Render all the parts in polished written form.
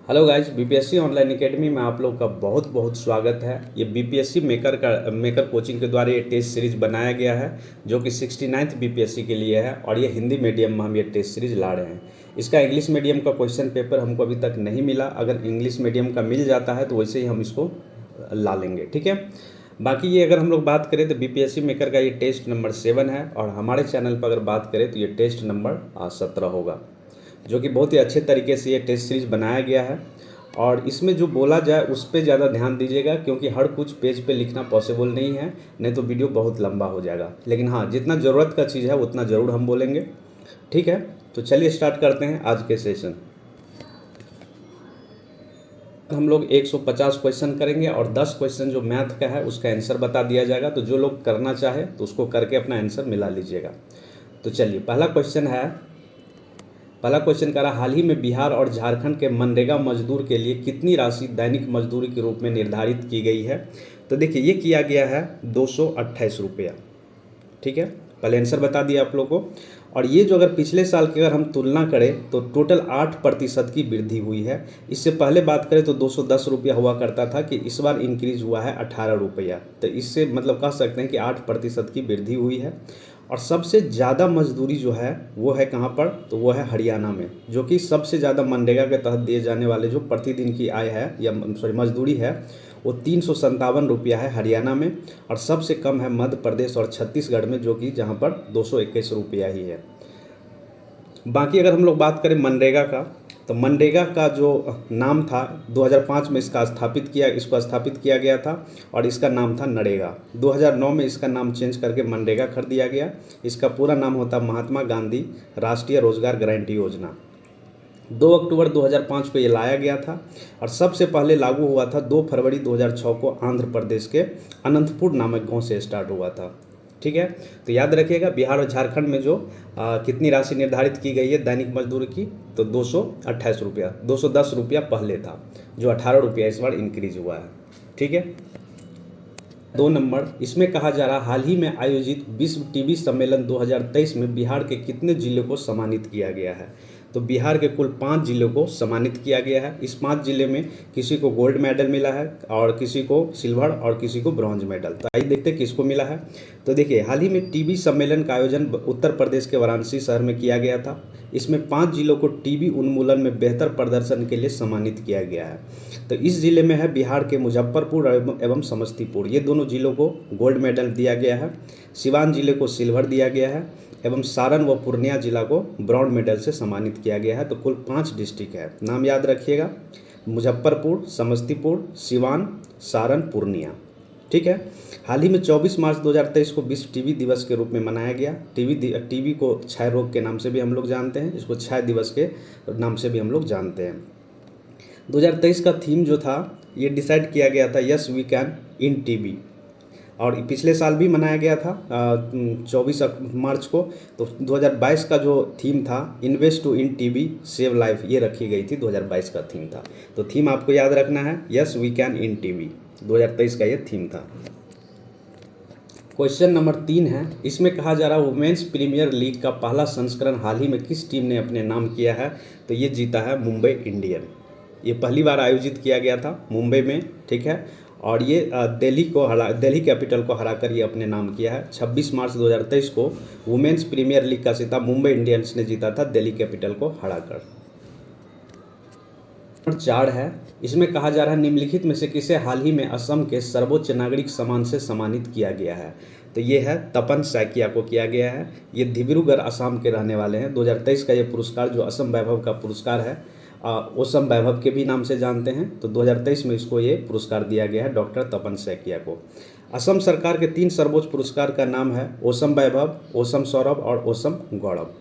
Hello guys, BPSC online academy में आप लोग का बहुत बहुत स्वागत है। ये बीपीएससी मेकर कोचिंग के द्वारा ये टेस्ट सीरीज बनाया गया है जो कि 69th बीपीएससी के लिए है और ये हिंदी मीडियम में हम ये टेस्ट सीरीज ला रहे हैं। इसका इंग्लिश मीडियम का क्वेश्चन पेपर हमको अभी तक नहीं मिला। अगर इंग्लिश मीडियम का मिल जाता है तो वैसे ही हम इसको ला लेंगे, ठीक है। बाकी ये अगर हम लोग बात करें तो बीपीएससी मेकर का ये टेस्ट नंबर 7 है और हमारे चैनल पर अगर बात करें तो ये टेस्ट नंबर 17 होगा, जो कि बहुत ही अच्छे तरीके से ये टेस्ट सीरीज बनाया गया है। और इसमें जो बोला जाए उस पर ज़्यादा ध्यान दीजिएगा, क्योंकि हर कुछ पेज पे लिखना पॉसिबल नहीं है, नहीं तो वीडियो बहुत लंबा हो जाएगा। लेकिन हाँ, जितना ज़रूरत का चीज़ है उतना ज़रूर हम बोलेंगे, ठीक है। तो चलिए स्टार्ट करते हैं आज के सेशन। हम लोग 150 क्वेश्चन करेंगे और 10 क्वेश्चन जो मैथ का है उसका आंसर बता दिया जाएगा। तो जो लोग करना चाहे तो उसको करके अपना आंसर मिला लीजिएगा। तो चलिए, पहला क्वेश्चन कह रहा, हाल ही में बिहार और झारखंड के मनरेगा मजदूर के लिए कितनी राशि दैनिक मजदूरी के रूप में निर्धारित की गई है। तो देखिए, ये किया गया है 228 रुपया, ठीक है। पहले आंसर बता दिया आप लोगों को। और ये जो अगर पिछले साल की अगर हम तुलना करें तो टोटल 8% की वृद्धि हुई है। इससे पहले बात करें तो 210 रुपया हुआ करता था, कि इस बार इंक्रीज हुआ है 18 रुपया। तो इससे मतलब कह सकते हैं कि 8% की वृद्धि हुई है। और सबसे ज़्यादा मजदूरी जो है वो है कहाँ पर, तो वो है हरियाणा में, जो कि सबसे ज़्यादा मनरेगा के तहत दिए जाने वाले जो प्रतिदिन की आय है या मजदूरी है वो 357 रुपया है हरियाणा में। और सबसे कम है मध्य प्रदेश और छत्तीसगढ़ में, जो कि जहाँ पर 221 रुपया ही है। बाकी अगर हम लोग बात करें मनरेगा का, तो मनरेगा का जो नाम था 2005 में इसको स्थापित किया गया था और इसका नाम था नरेगा। 2009 में इसका नाम चेंज करके मनरेगा कर दिया गया। इसका पूरा नाम होता महात्मा गांधी राष्ट्रीय रोजगार गारंटी योजना। 2 अक्टूबर 2005 को ये लाया गया था और सबसे पहले लागू हुआ था 2 फरवरी 2006 को आंध्र प्रदेश के अनंतपुर नामक गांव से स्टार्ट हुआ था, ठीक है। तो याद रखिएगा, बिहार और झारखंड में जो कितनी राशि निर्धारित की गई है दैनिक मजदूरी की, तो 228 रुपया। 210 रुपया पहले था, जो 18 रुपया इस बार इंक्रीज हुआ है, ठीक है। 2 नंबर, इसमें कहा जा रहा, हाल ही में आयोजित विश्व टीबी सम्मेलन 2023 में बिहार के कितने जिलों को सम्मानित किया गया है। तो बिहार के कुल 5 जिलों को सम्मानित किया गया है। इस 5 जिले में किसी को गोल्ड मेडल मिला है और किसी को सिल्वर और किसी को ब्रॉन्ज मेडल। तो आइए देखते हैं किसको मिला है। तो देखिए, हाल ही में टीबी सम्मेलन का आयोजन उत्तर प्रदेश के वाराणसी शहर में किया गया था। इसमें 5 जिलों को टीबी उन्मूलन में बेहतर प्रदर्शन के लिए सम्मानित किया गया है। तो इस जिले में है बिहार के मुजफ्फरपुर एवं समस्तीपुर, ये दोनों जिलों को गोल्ड मेडल दिया गया है। सिवान जिले को सिल्वर दिया गया है एवं सारण व पूर्णिया जिला को ब्रॉन्ज मेडल से सम्मानित किया गया है। तो कुल 5 डिस्ट्रिक्ट है, नाम याद रखिएगा, मुजफ्फरपुर, समस्तीपुर, सिवान, सारण, पूर्णिया, ठीक है। हाल ही में 24 मार्च 2023 को विश्व टीबी दिवस के रूप में मनाया गया। टीबी को क्षय रोग के नाम से भी हम लोग जानते हैं, इसको क्षय दिवस के नाम से भी हम लोग जानते हैं। 2023 का थीम जो था ये डिसाइड किया गया था, yes we can end TB, और पिछले साल भी मनाया गया था 24 मार्च को। तो 2022 का जो थीम था, invest to end TB save life, ये रखी गई थी, 2022 का थीम था। तो थीम आपको याद रखना है, yes we can end TB, 2023 का ये थीम था। क्वेश्चन नंबर 3 है, इसमें कहा जा रहा, वुमेन्स प्रीमियर लीग का पहला संस्करण हाल ही में किस टीम ने अपने नाम किया है। तो ये जीता है मुंबई इंडियन। ये पहली बार आयोजित किया गया था मुंबई में, ठीक है। और ये दिल्ली कैपिटल को हराकर ये अपने नाम किया है। 26 मार्च 2023 को वुमेन्स प्रीमियर लीग का खिताब मुंबई इंडियंस ने जीता था दिल्ली कैपिटल को हराकर। नंबर 4 है, इसमें कहा जा रहा है, निम्नलिखित में से किसे हाल ही में असम के सर्वोच्च नागरिक सम्मान से सम्मानित किया गया है। तो ये है तपन सैकिया को किया गया है। ये डिब्रूगढ़ असम के रहने वाले हैं। 2023 का ये पुरस्कार जो असम वैभव का पुरस्कार है, असम वैभव के भी नाम से जानते हैं। तो 2023 में इसको ये पुरस्कार दिया गया है डॉक्टर तपन सैकिया को। असम सरकार के 3 सर्वोच्च पुरस्कार का नाम है ओसम वैभव, ओसम सौरभ और ओसम गौरव।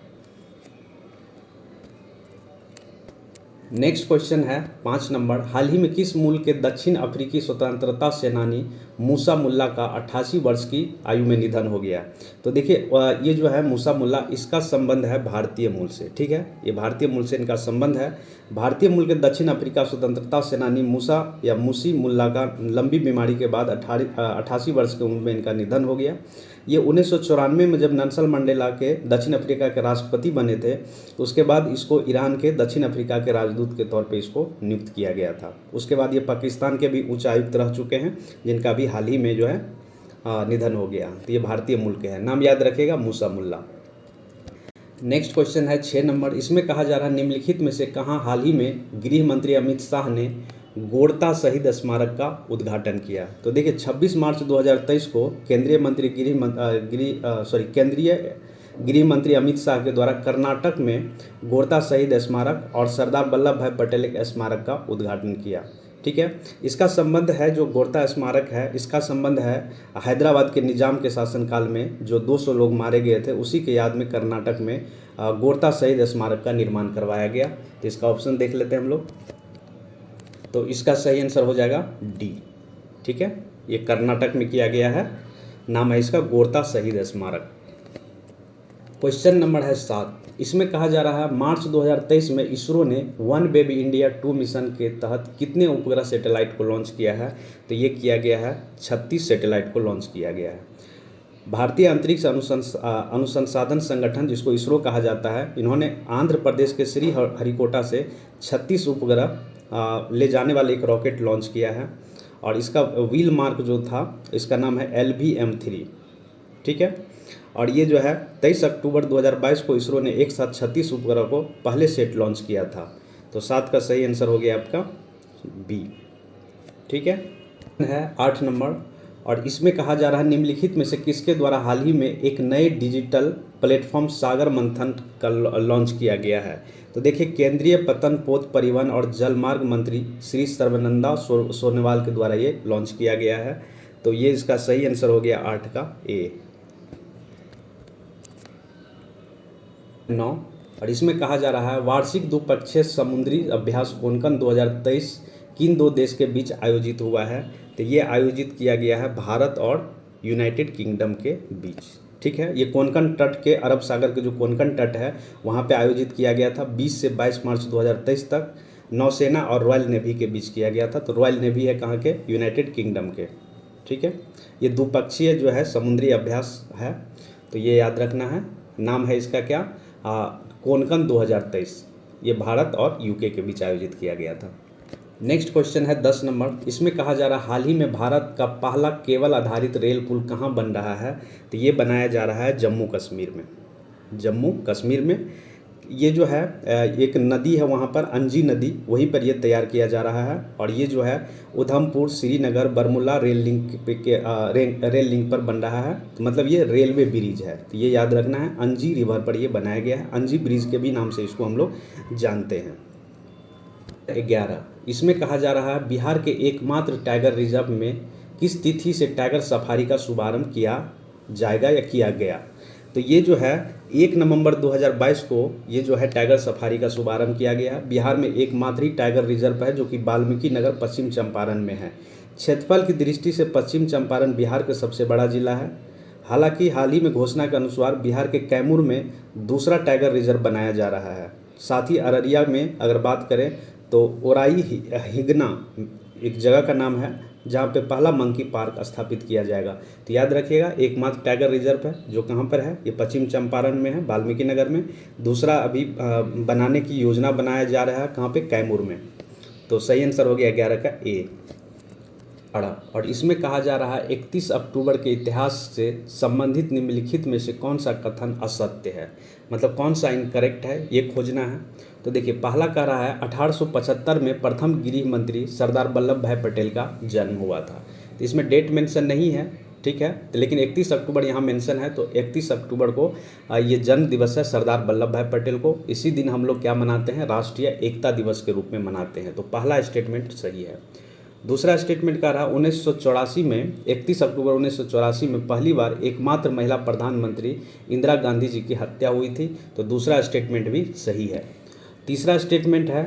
नेक्स्ट क्वेश्चन है 5 नंबर, हाल ही में किस मूल के दक्षिण अफ्रीकी स्वतंत्रता सेनानी मूसा मुल्ला का 88 वर्ष की आयु में निधन हो गया। तो देखिए, ये जो है मूसा मुल्ला, इसका संबंध है भारतीय मूल से, ठीक है। ये भारतीय मूल से इनका संबंध है। भारतीय मूल के दक्षिण अफ्रीका स्वतंत्रता सेनानी मूसी मुल्ला का लंबी बीमारी के बाद 88 वर्ष की उम्र में इनका निधन हो गया। ये 1994 में जब नेल्सन मंडेला के दक्षिण अफ्रीका के राष्ट्रपति बने थे, तो उसके बाद इसको ईरान के दक्षिण अफ्रीका के राजदूत के तौर पे इसको नियुक्त किया गया था। उसके बाद ये पाकिस्तान के भी उच्चायुक्त रह चुके हैं, जिनका भी हाल ही में जो है निधन हो गया। तो ये भारतीय मूल के हैं। नाम याद रखिएगा, मूसा मुल्ला। नेक्स्ट क्वेश्चन है 6 नंबर। इसमें कहा जा रहा है निम्नलिखित में से कहाँ हाल ही में गृह मंत्री अमित शाह ने गोरता शहीद स्मारक का उद्घाटन किया? तो देखिए 26 मार्च 2023 को केंद्रीय गृह मंत्री अमित शाह के द्वारा कर्नाटक में गोरता शहीद स्मारक और सरदार वल्लभ भाई पटेल के स्मारक का उद्घाटन किया। ठीक है, इसका संबंध है, जो गोरता स्मारक है इसका संबंध है हैदराबाद के निजाम के शासनकाल में जो 200 लोग मारे गए थे, उसी के याद में कर्नाटक में गोरता शहीद स्मारक का निर्माण करवाया गया। तो इसका ऑप्शन देख लेते हैं हम लोग। तो इसका सही आंसर हो जाएगा डी। ठीक है, ये कर्नाटक में किया गया है, नाम है इसका गोरता शहीद स्मारक। क्वेश्चन नंबर है 7। इसमें कहा जा रहा है मार्च 2023 में इसरो ने वन बेबी इंडिया 2 मिशन के तहत कितने उपग्रह सैटेलाइट को लॉन्च किया है? तो ये किया गया है 36 सैटेलाइट को लॉन्च किया गया है। भारतीय अंतरिक्ष अनुसंधान संगठन, जिसको इसरो कहा जाता है, इन्होंने आंध्र प्रदेश के श्री हरिकोटा से 36 उपग्रह ले जाने वाले एक रॉकेट लॉन्च किया है, और इसका व्हील मार्क जो था इसका नाम है LVM-3। ठीक है, और ये जो है 23 अक्टूबर 2022 को इसरो ने एक साथ 36 उपग्रह को पहले सेट लॉन्च किया था। तो 7 का सही आंसर हो गया आपका बी। ठीक है 8 नंबर। और इसमें कहा जा रहा है निम्नलिखित में से किसके द्वारा हाल ही में एक नए डिजिटल प्लेटफॉर्म सागर मंथन का लॉन्च किया गया है? तो देखिए केंद्रीय पतन पोत परिवहन और जलमार्ग मंत्री श्री सर्बानंद सोनोवाल के द्वारा ये लॉन्च किया गया है। तो ये इसका सही आंसर हो गया 8 का ए। 9। और इसमें कहा जा रहा है वार्षिक द्विपक्षीय समुद्री अभ्यास कोंकण 2023 किन 2 देश के बीच आयोजित हुआ है? तो ये आयोजित किया गया है भारत और यूनाइटेड किंगडम के बीच। ठीक है, ये कोंकण तट के, अरब सागर के जो कोंकण तट है वहाँ पे आयोजित किया गया था। 20 से 22 मार्च 2023 तक नौसेना और रॉयल नेवी के बीच किया गया था। तो रॉयल नेवी है कहाँ के? यूनाइटेड किंगडम के। ठीक है, ये द्विपक्षीय जो है समुद्री अभ्यास है, तो ये याद रखना है। नाम है इसका क्या? कोंकण 2023। ये भारत और यूके के बीच आयोजित किया गया था। नेक्स्ट क्वेश्चन है 10 नंबर। इसमें कहा जा रहा है हाल ही में भारत का पहला केबल आधारित रेल पुल कहाँ बन रहा है? तो ये बनाया जा रहा है जम्मू कश्मीर में। जम्मू कश्मीर में ये जो है एक नदी है वहाँ पर, अंजी नदी, वहीं पर ये तैयार किया जा रहा है। और ये जो है उधमपुर श्रीनगर बरमुला रेल लिंक पर बन रहा है। तो मतलब ये रेलवे ब्रिज है। तो ये याद रखना है, अंजी रिवर पर ये बनाया गया है। अंजी ब्रिज के भी नाम से इसको हम लोग जानते हैं। 11। इसमें कहा जा रहा है बिहार के एकमात्र टाइगर रिजर्व में किस तिथि से टाइगर सफारी का शुभारंभ किया जाएगा या किया गया? तो ये जो है 1 नवंबर 2022 को ये जो है टाइगर सफारी का शुभारंभ किया गया है। बिहार में एकमात्र ही टाइगर रिजर्व है जो कि वाल्मीकि नगर पश्चिम चंपारण में है। क्षेत्रफल की दृष्टि से पश्चिम चंपारण बिहार का सबसे बड़ा जिला है। हालांकि हाल ही में घोषणा के अनुसार बिहार के कैमूर में दूसरा टाइगर रिजर्व बनाया जा रहा है। साथ ही अररिया में अगर बात करें तो ओराई हिगना एक जगह का नाम है जहाँ पे पहला मंकी पार्क स्थापित किया जाएगा। तो याद रखिएगा एकमात्र टाइगर रिजर्व है जो कहाँ पर है, ये पश्चिम चंपारण में है, वाल्मीकि नगर में। दूसरा अभी बनाने की योजना बनाया जा रहा है कहाँ पे? कैमूर में। तो सही आंसर हो गया 11 का ए। और इसमें कहा जा रहा है 31 अक्टूबर के इतिहास से संबंधित निम्नलिखित में से कौन सा कथन असत्य है? मतलब कौन सा इनकरेक्ट है, ये खोजना है। तो देखिए पहला कह रहा है 1875 में प्रथम गृह मंत्री सरदार वल्लभ भाई पटेल का जन्म हुआ था। तो इसमें डेट मेंशन नहीं है, ठीक है, तो लेकिन 31 अक्टूबर यहाँ मेंशन है। तो 31 अक्टूबर को ये जन्म दिवस है सरदार वल्लभ भाई पटेल को। इसी दिन हम लोग क्या मनाते हैं? राष्ट्रीय एकता दिवस के रूप में मनाते हैं। तो पहला स्टेटमेंट सही है। दूसरा स्टेटमेंट का रहा 1984 में 31 अक्टूबर 1984 में पहली बार एकमात्र महिला प्रधानमंत्री इंदिरा गांधी जी की हत्या हुई थी। तो दूसरा स्टेटमेंट भी सही है। तीसरा स्टेटमेंट है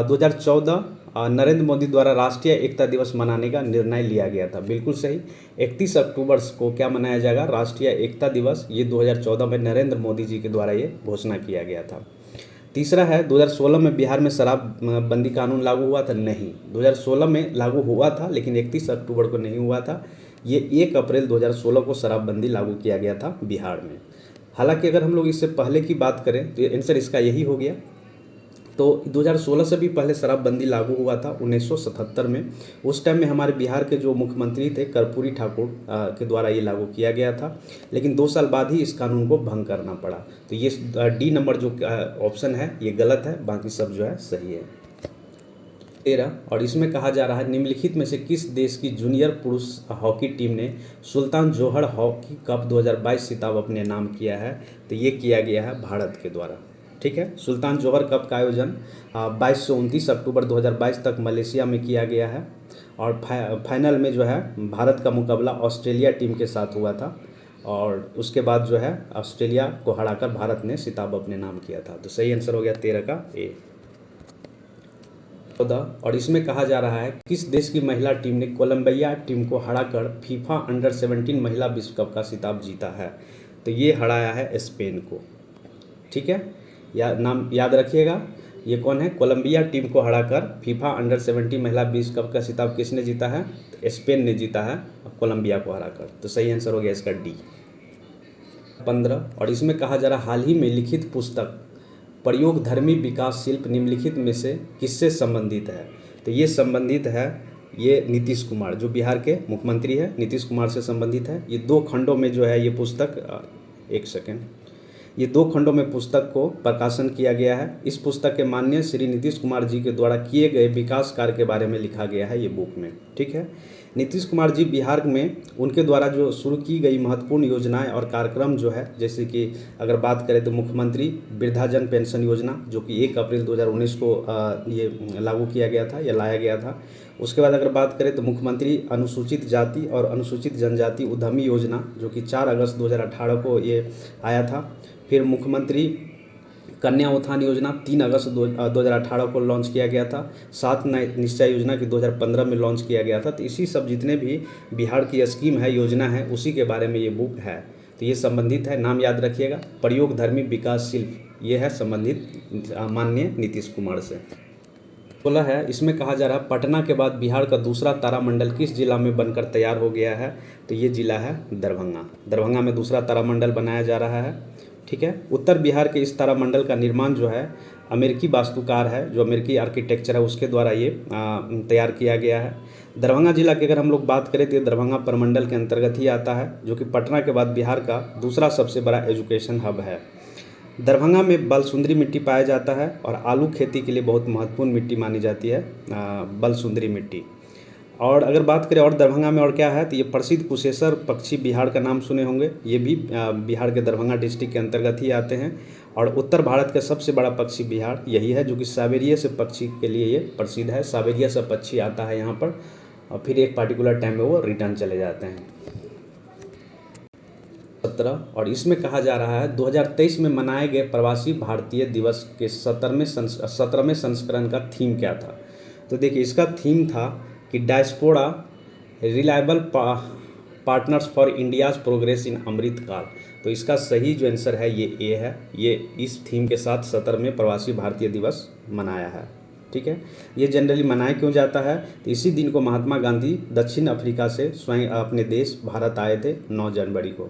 2014 नरेंद्र मोदी द्वारा राष्ट्रीय एकता दिवस मनाने का निर्णय लिया गया था। बिल्कुल सही। 31 अक्टूबर को क्या मनाया जाएगा? राष्ट्रीय एकता दिवस। ये 2014 में नरेंद्र मोदी जी के द्वारा ये घोषणा किया गया था। तीसरा है 2016 में बिहार में शराब बंदी कानून लागू हुआ था? नहीं, 2016 में लागू हुआ था लेकिन 31 अक्टूबर को नहीं हुआ था। ये 1 अप्रैल 2016 को शराबबंदी लागू किया गया था बिहार में। हालांकि अगर हम लोग इससे पहले की बात करें तो आंसर इसका यही हो गया। तो 2016 से भी पहले शराबबंदी लागू हुआ था 1977 में। उस टाइम में हमारे बिहार के जो मुख्यमंत्री थे कर्पूरी ठाकुर के द्वारा ये लागू किया गया था, लेकिन 2 साल बाद ही इस कानून को भंग करना पड़ा। तो ये डी नंबर जो ऑप्शन है ये गलत है, बाकी सब जो है सही है। 13 और इसमें कहा जा रहा है निम्नलिखित में से किस देश की जूनियर पुरुष हॉकी टीम ने सुल्तान जोहर हॉकी कप 2022 खिताब अपने नाम किया है? तो ये किया गया है भारत के द्वारा। ठीक है, सुल्तान जोहर कप का आयोजन 22 से 29 अक्टूबर 2022 तक मलेशिया में किया गया है और फाइनल में जो है भारत का मुकाबला ऑस्ट्रेलिया टीम के साथ हुआ था और उसके बाद जो है ऑस्ट्रेलिया को हराकर भारत ने खिताब अपने नाम किया था। तो सही आंसर हो गया 13 का ए। 14 और इसमें कहा जा रहा है किस देश की महिला टीम ने कोलंबिया टीम को हराकर फीफा अंडर 17 महिला विश्व कप का खिताब जीता है? तो ये हराया है स्पेन को। ठीक है, नाम याद रखिएगा, ये कौन है? कोलंबिया टीम को हराकर फीफा अंडर 17 महिला विश्व कप का खिताब किसने जीता है? तो स्पेन ने जीता है कोलंबिया को हराकर। तो सही आंसर हो गया इसका डी। 15 और इसमें कहा जा रहा हाल ही में लिखित पुस्तक प्रयोगधर्मी विकास शिल्प निम्नलिखित में से किससे संबंधित है? तो ये संबंधित है, ये नीतीश कुमार जो बिहार के मुख्यमंत्री है, नीतीश कुमार से संबंधित है। ये 2 खंडों में जो है ये पुस्तक, एक सेकेंड, ये 2 खंडों में पुस्तक को प्रकाशन किया गया है। इस पुस्तक के माननीय श्री नीतीश कुमार जी के द्वारा किए गए विकास कार्य के बारे में लिखा गया है ये बुक में। ठीक है, नीतीश कुमार जी बिहार में उनके द्वारा जो शुरू की गई महत्वपूर्ण योजनाएं और कार्यक्रम जो है, जैसे कि अगर बात करें तो मुख्यमंत्री वृद्धाजन पेंशन योजना जो कि 1 अप्रैल 2019 को ये लागू किया गया था या लाया गया था। उसके बाद अगर बात करें तो मुख्यमंत्री अनुसूचित जाति और अनुसूचित जनजाति उद्यमी योजना जो कि 4 अगस्त 2018 को ये आया था। फिर मुख्यमंत्री कन्या उत्थान योजना 3 अगस्त 2018 को लॉन्च किया गया था। 7 निश्चय योजना की 2015 में लॉन्च किया गया था। तो इसी सब जितने भी बिहार की स्कीम है, योजना है, उसी के बारे में ये बुक है। तो ये संबंधित है, नाम याद रखिएगा, प्रयोगधर्मी विकास शिल्प, ये है संबंधित माननीय नीतीश कुमार से। 16 है, इसमें कहा जा रहा है पटना के बाद बिहार का दूसरा तारामंडल किस जिला में बनकर तैयार हो गया है? तो ये जिला है दरभंगा। दरभंगा में दूसरा तारामंडल बनाया जा रहा है। ठीक है, उत्तर बिहार के इस तारामंडल का निर्माण जो है अमेरिकी वास्तुकार है, जो अमेरिकी आर्किटेक्चर है उसके द्वारा ये तैयार किया गया है। दरभंगा जिला की अगर हम लोग बात करें तो ये दरभंगा प्रमंडल के अंतर्गत ही आता है, जो कि पटना के बाद बिहार का दूसरा सबसे बड़ा एजुकेशन हब है। दरभंगा में बलसुंदरी मिट्टी पाया जाता है और आलू खेती के लिए बहुत महत्वपूर्ण मिट्टी मानी जाती है बलसुंदरी मिट्टी। और अगर बात करें और दरभंगा में और क्या है, तो ये प्रसिद्ध कुशेश्वर पक्षी बिहार का नाम सुने होंगे, ये भी बिहार के दरभंगा डिस्ट्रिक्ट के अंतर्गत ही आते हैं। और उत्तर भारत का सबसे बड़ा पक्षी बिहार यही है, जो कि साइबेरिया से पक्षी के लिए ये प्रसिद्ध है। साइबेरिया से पक्षी आता है यहाँ पर और फिर एक पार्टिकुलर टाइम में वो रिटर्न चले जाते हैं। 17 और इसमें कहा जा रहा है 2023 में मनाए गए प्रवासी भारतीय दिवस के 17वें संस्करण का थीम क्या था? तो देखिए, इसका थीम था कि diaspora reliable partners for India's progress in Amrit Kaal. तो इसका सही जो आंसर है ये ए है। ये इस थीम के साथ 17वें प्रवासी भारतीय दिवस मनाया है। ठीक है, ये जनरली मनाया क्यों जाता है? तो इसी दिन को महात्मा गांधी दक्षिण अफ्रीका से स्वयं अपने देश भारत आए थे 9 जनवरी को।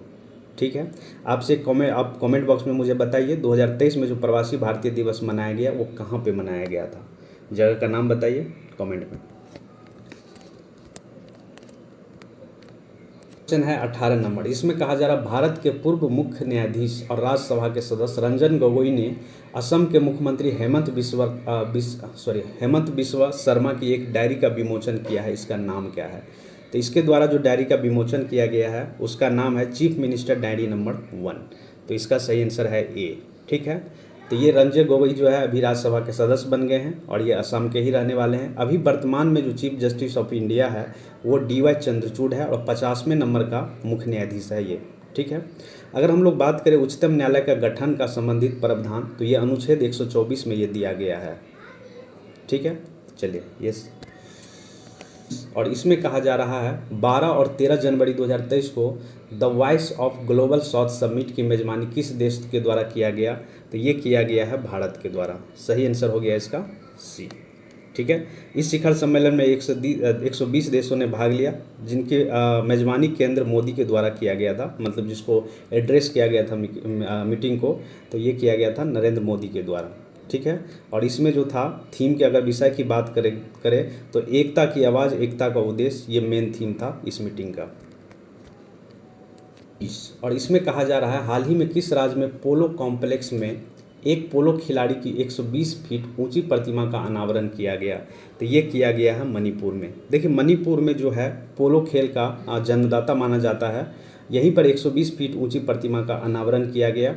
ठीक है, आपसे आप कमेंट बॉक्स में मुझे बताइए 2023 में जो प्रवासी भारतीय दिवस मनाया गया वो कहाँ पे मनाया गया था? जगह का नाम बताइए कमेंट में। क्वेश्चन है 18 नंबर, इसमें कहा जा रहा भारत के पूर्व मुख्य न्यायाधीश और राज्यसभा के सदस्य रंजन गोगोई ने असम के मुख्यमंत्री हेमंत बिस्वा शर्मा की एक डायरी का विमोचन किया है। इसका नाम क्या है? तो इसके द्वारा जो डायरी का विमोचन किया गया है उसका नाम है चीफ मिनिस्टर डायरी नंबर 1। तो इसका सही आंसर है ए। ठीक है, तो ये रंजन गोगोई जो है अभी राज्यसभा के सदस्य बन गए हैं और ये असम के ही रहने वाले हैं। अभी वर्तमान में जो चीफ जस्टिस ऑफ इंडिया है वो DY चंद्रचूड़ है और 50वें नंबर का मुख्य न्यायाधीश है ये। ठीक है, अगर हम लोग बात करें उच्चतम न्यायालय का गठन का संबंधित प्रावधान, तो ये अनुच्छेद 124 में ये दिया गया है। ठीक है, चलिए यस। और इसमें कहा जा रहा है 12 और 13 जनवरी 2023 को the voice of global south summit की मेजबानी किस देश के द्वारा किया गया? तो ये किया गया है भारत के द्वारा। सही आंसर हो गया इसका सी। ठीक है। इस शिखर सम्मेलन में 120 देशों ने भाग लिया, जिनकी मेजबानी केंद्र मोदी के द्वारा किया गया था, मतलब जिसको एड्रेस किया गया था मीटिंग को, तो ये किया गया था नरेंद्र मोदी के द्वारा, ठीक है। और इसमें जो था थीम के अगर विषय की बात करें तो एकता की आवाज़, एकता का उद्देश्य, ये मेन थीम था इस मीटिंग का। और इसमें कहा जा रहा है हाल ही में किस राज्य में पोलो कॉम्प्लेक्स में एक पोलो खिलाड़ी की 120 फीट ऊंची प्रतिमा का अनावरण किया गया। तो ये किया गया है मणिपुर में। देखिए मणिपुर में जो है पोलो खेल का जन्मदाता माना जाता है। यहीं पर 120 फीट ऊंची प्रतिमा का अनावरण किया गया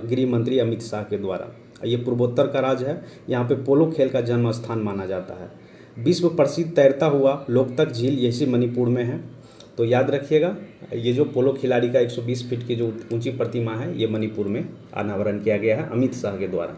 गृह मंत्री अमित शाह के द्वारा। ये पूर्वोत्तर का राज्य है, यहाँ पे पोलो खेल का जन्म स्थान माना जाता है। विश्व प्रसिद्ध तैरता हुआ लोकतक झील इसी मणिपुर में है। तो याद रखिएगा, ये जो पोलो खिलाड़ी का 120 फीट की जो ऊंची प्रतिमा है, ये मणिपुर में अनावरण किया गया है अमित शाह के द्वारा।